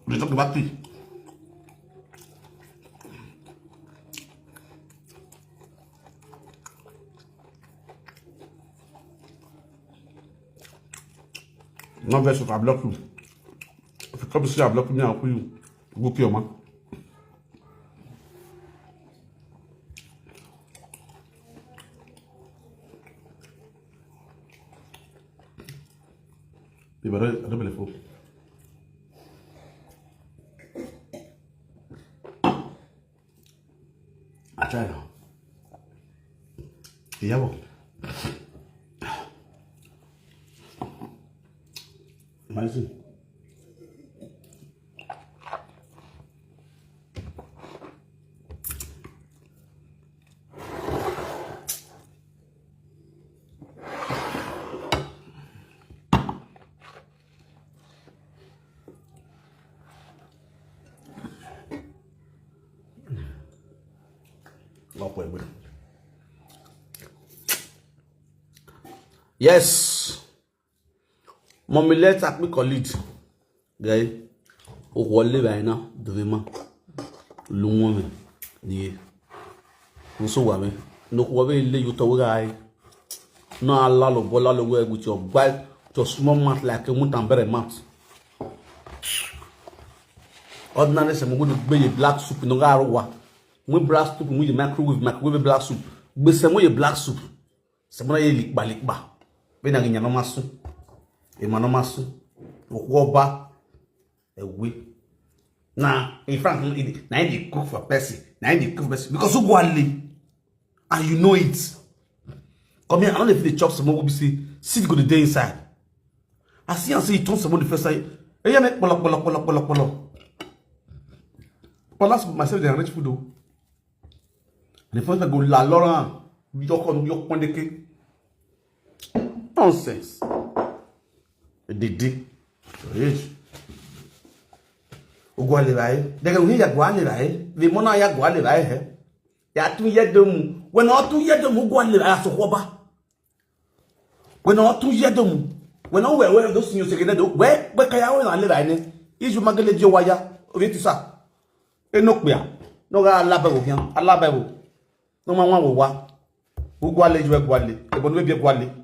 We talk about tea. Non, verse I block you. If you come to see I block me, I'll put you. Go kill man. I don't believe it. I try now. Yeah, well. Imagine. Yes. Mommy, let's ask me colleague. Guys, au relais maintenant, vraiment. Loin, mais. Nous sommes là. Nous avons les youtubeurs. Non, Allah, le bola, le web, with your bike, your small mat like a mountain bear mat. Ordinary, I'm going to be a black soup in the Garawa. We black soup with the microwave black soup. But some way black soup. Somebody lick balikba. When I get no masu, a manomasu, woba, a way. Now, in front of it, 90 cook for Percy, 90 cook for Percy, because you go and and you know it. Come here, I don't know if the chop some more will be sit go the day inside. I see and say you turn someone the first side. Hey, make polo. That's myself, they are rich food though. And the first time go la Laurent, your point de cake. Nonsense. Didi. Ugwale bae. Daga uhi ya gwale bae. Vimona ya gwale bae he. Ya tu yedom. When all tu yedom ugwale bae so hoba. When all tu yedom. When all where those news again do. Where kaya we na le bae ne. Iju magele je waya. Obi sa. Enokpia. No ga alabe wo hian. Alabe wo. No ma wan wo wa. Ugwale ju egwale. Ebonu be bi egwale.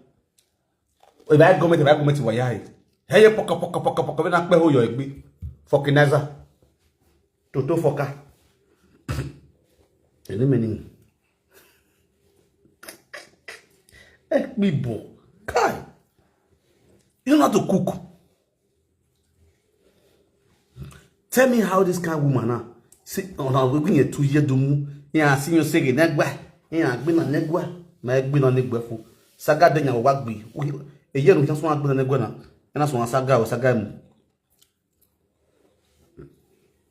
If I go to why hey poka when I pay who you be fucking Naza Toto Foka. Any meaning. Me bo. Kai. You know how to cook. Tell me how this kind of woman now. See, we're going to 2 years domu. Yeah, I see you say negwa. Yeah, I've been on negwa. My been on negwa for Saga Denya Wagby. A year we just want to go na and that's one saga or saga.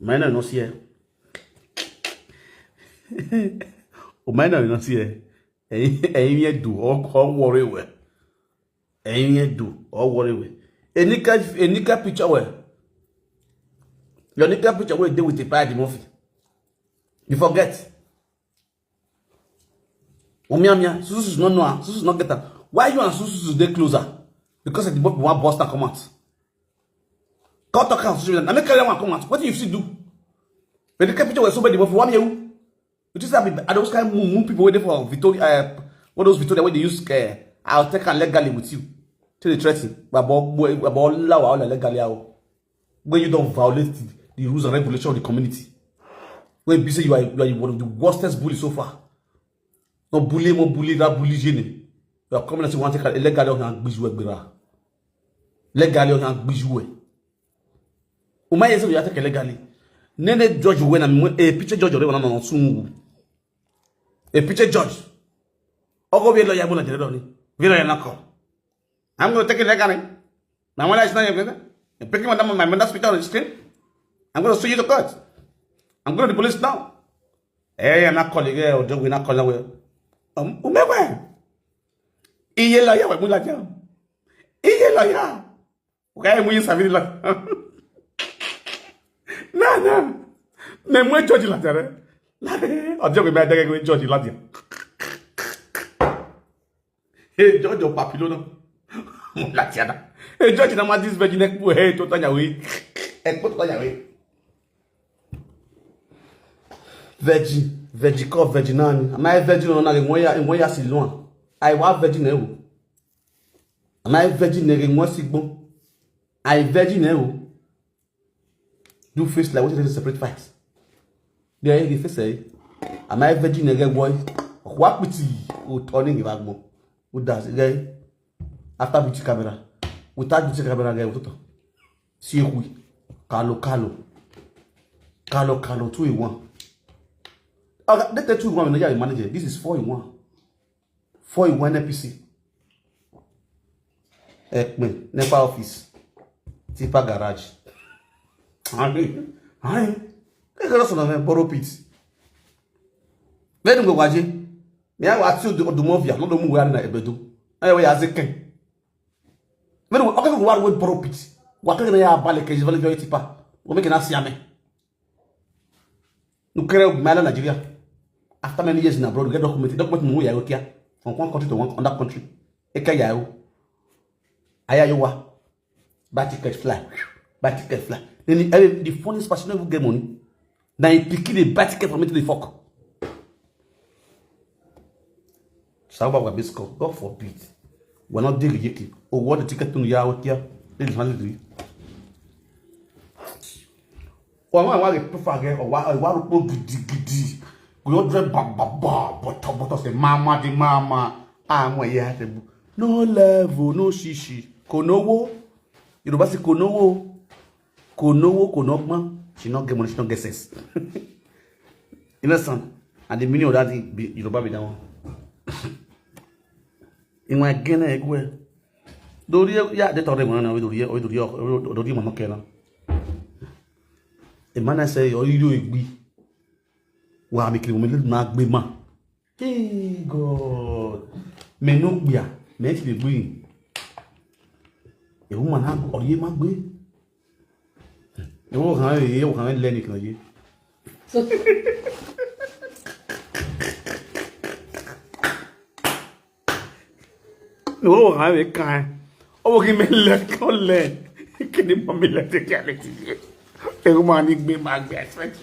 Mine no see. O mine no see. Eh do all worry we. Eh do all worry we. Enika picture we. Your nika picture we deal with the pride movie. You forget. Omiamia, Susu no Susu not get that. Why you and Susu stay closer? Because the book one Boston come out. Cut talk and Susu. I make carry one come out. What do you still do? When the capital was so bad, for 1 year, it is that those kind of moon people waiting for Victoria. What those Victoria when they use I'll take and legally with you till the threaten. But about legally when you don't violate the rules and regulations of the community. When you say you are one of the worstest bullies so far. No bully, more bully, that bully gene. You are coming and say one take a legally on bijou gbera. Legally on bijou. Uma yesi you take legally. Nene judge when a picture judge already on sungu. A picture judge. Ogo be lawyer bona jere doni. We lawyer na call. I'm going to take it legally. Now when I say you're picking my mother's picture on the screen, I'm going to sue you to court. I'm going to the police now. Hey, I'm not calling or joke, we're not calling away. Umewe. Iye lawyer, we're like you. Iye lawyer. Okay, we use a video like. No. Nem we judge la tere. O joke me adege we judge la dia. Hey, judge o papilo no. La tiada. Hey, judge na ma this virgin ek po hey to tanya we. Ek po tanya we. Virgin call virgin nani. Am I virgin on na ya si loin. I wa virgin e wo. Am I virgin ne mo si gbon. I virgin now. Do face like what is separate fights. There you face say, am I virgin again, boy? What with you turning your agbo? Who does it? After beauty camera, without beauty camera, again, see we Carlo 2-in-1. Okay, let the 2-in-1 when you manager. This is 4-in-1. 4-in-1 NPC. Ekmen, NEPA office. Tipa garage. I got some borrow pits. Let him go watch it. Me I watch you the movie, not the movie na ebedu. I we as a king. Me no okay go work borrow pits. What can ya bale ke jivale jo tipa. O me na siame. No kere mala Nigeria. After many years in abroad, get document mu ya okia from one country to one other country. Eka ya o. Aya yo wa. Buy ticket fly. Then the funniest person never get money. Now he pick the buy ticket from me to the fuck. Saba wa bisco. God forbid. We're not dealing with it. Or what the ticket to ya out here. Then it's handled. Or I prefer again. Or what gidi. We all dread but say mama the mama. I'm where you have to. No level, no shishi. Konowo. You know, basi konowo. Konogma. She not get money, she not get sense. You understand? And the meaning of that you know, baby down. In my gene egwe. Do ya de tore mo na we do mo no kena. E man say o you egbi. Wa mi kiri mo na gbe ma. Hey God. Me no gbia, me ti le gbe. E woman na ori ma gbe. E wo kan le ni kan ye. No kan we kan. O ki me le ko le. Ki ni mo me le te ka le ti. E woman ni gbe ma gbe expect.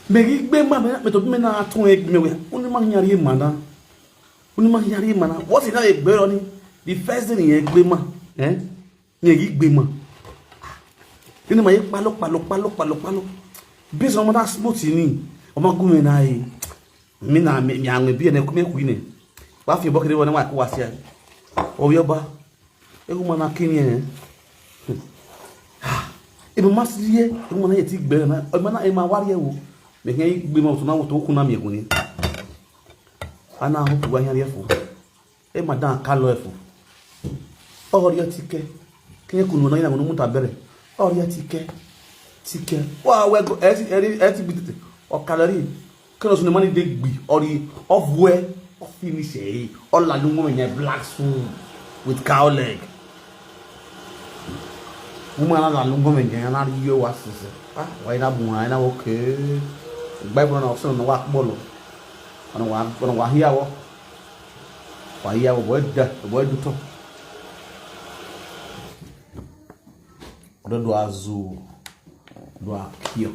Me gbe ma me to me na tun e me we. Oni ma nyari ma na. What is that egbe ro ni? The first thing yen gbe ma, yen gbe ma. Kini ma ye palo. Based on that smooth ni. O ma gun me na yi. Mi na me anwe bi na ku me ku ni. Wa fi bokere wona wa ku wa sia. O yo ba. E ku ma na kini e mo masiye, e mo na ye ti gbe na. O ma na e ma wari e wo. Me yen gbe ma to na wo to ku na mi e ku ni. Ana ho tu wanya refo e madan kalo efo ori otike kini kunu na ina ngunu muta bere ori otike wa we go eti bitete o calorie kilo sunu mani de gbi ori of where of finish e all la lu mo yen black soup with cow leg woman la lu mo yen na ri yo wa sise wa ina bu na okay bible na option no wa bolo Ono wa hiawo. Wa hiawo boy do to. Odo do azu. Do akio.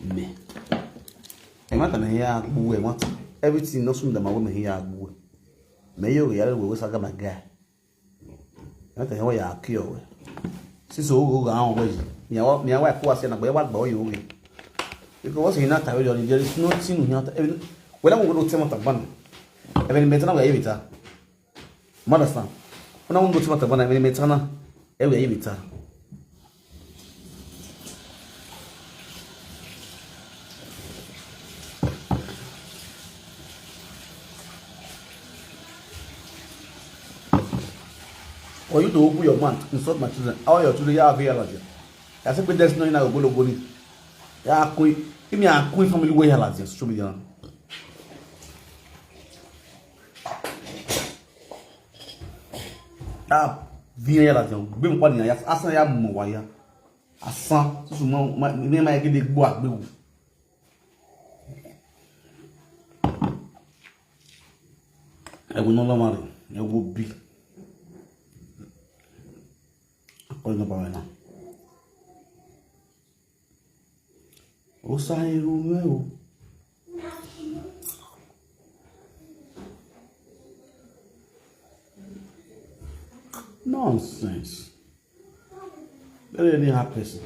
Me. E mata na ya agbu e mata. Everything no sum da ma wo me ya agbu. Me yo ya we saga maga. Mata ya ya akio we. Siso go ga an we. Mi wa ko ase na gbe wa gba o yo we. Because he not tired on there is nothing here. When I'm going to tell my taban, even better now, Evita. Mother son. When I'm going to tell my taban, even better now, every Evita. For you to open your mouth, insult my children, all your children are available. I said, but there's no in our Gologoni. Ya kui, imi a kui family way hala zia show me dia. Via hala zia, gbe mo pa ni ya asan ya mo wa ya. Asan, so mo me ma gede gbo agbewu. E wo no la mare, e wo bi. Akoy no ba na. O saíram meu. Nonsense. Very anyhow person.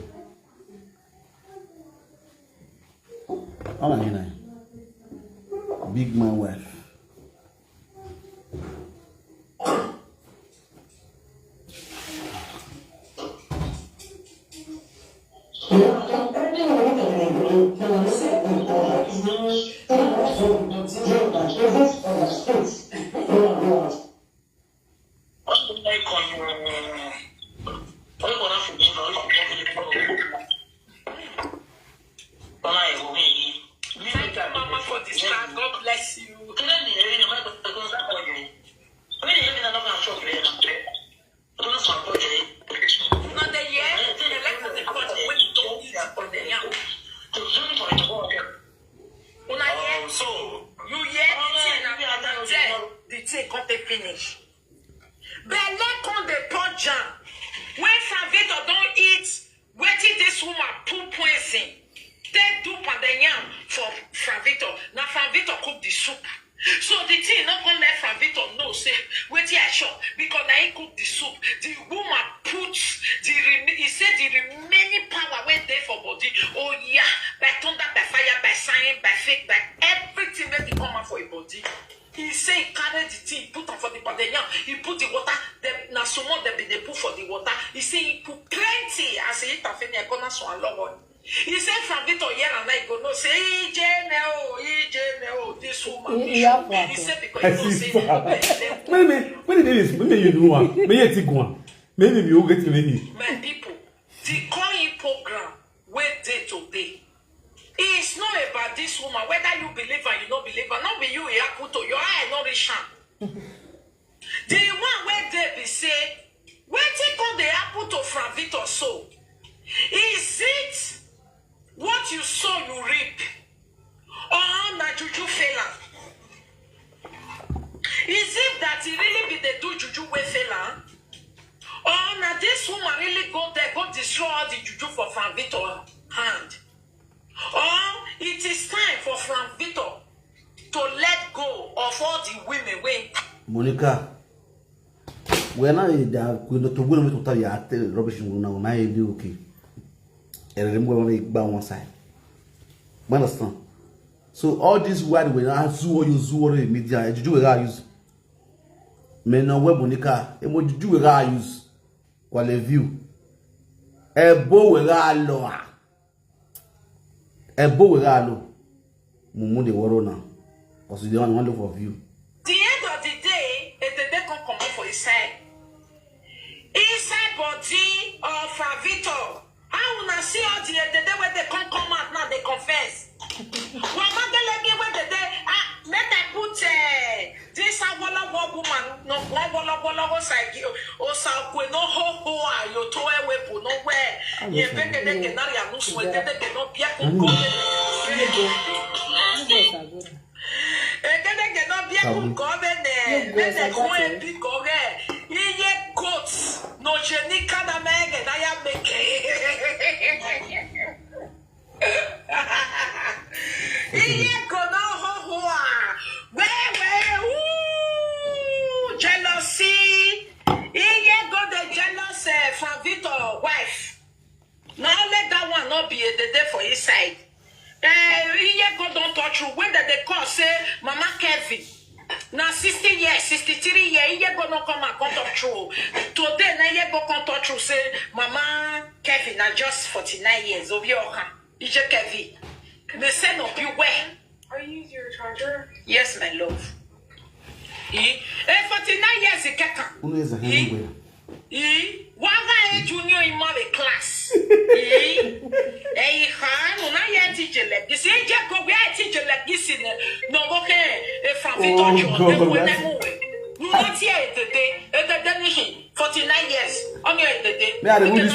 All I big man wife. God bless you. So you the thing can't finish. Belle con the pot jam. When Favito don't eat, waiting this woman put poison. Take do pandanyam for Favito. Now Favito cook the soup. So the thing not gonna let Favito know say wait here shop because now he cook the soup. The woman puts he said the remaining power went there for body. Oh yeah, by thunder, by fire, by science, by fake, by everything that he come out for a body. He say he carried the thing, put on for the pandanyam. He put the water. Now some more they put for the water. He say he put plenty. I say it after I gonna so a lot. He said from Victor here and I go no say this woman. He said because he say maybe you know what? Maybe you go. Maybe you get to me. My people, the calling program wait day to day. It's not about this woman, whether you believe or you don't believe, or not be you put to your eye not reach. The one where they be say, where take on the apple to from Victor so. Is it what you sow you reap? Or na juju fella? Is it that it really be the do juju with fella? Or na this woman really go there, go destroy all the juju for Frank Victor hand? Or it is time for Frank Victor to let go of all the women wey. Monica, we're not to win to tell you rubbish now do okay. And remember by one side. Understand? So all this word when I use media, you do a use. Men no web Monica, and what you do a use. While a view. A bow with a loa. A bow with a low. Mumundi Warona. Because you don't want to for view. The end of the day, if the day can come out for his side. Inside body of Favito. I wanna see all the day where they come out now, they confess. Well, mother let me where the day, let I put this woman, no one side, or South no ho, you toy weapon, nowhere. You beg the Canaria, no sweat, they cannot be a good. And then they cannot be a good governor, then they go and be governor. Ye goats, no genie can a meg, and I am making. Ye go no ho, where, jealousy. Ye go the jealous from Victor wife. Now let that one not be the day for his side. Ye go don't touch you. When did they call say Mama Kevin? Now 60 years, 63 years, you go no come and come talk true. Today, now you go come talk true. Say, Mama Kevin, now just 49 years of your hand. Is your Kevin? They say no, you where? Are you using your charger? Yes, my love. 49 years, you can't. One guy junior in my class. Hey, Han, now you teach like this. You just go where teach like this in no okay. From Victor, you not here today. 49 years. On your day. Me are the video.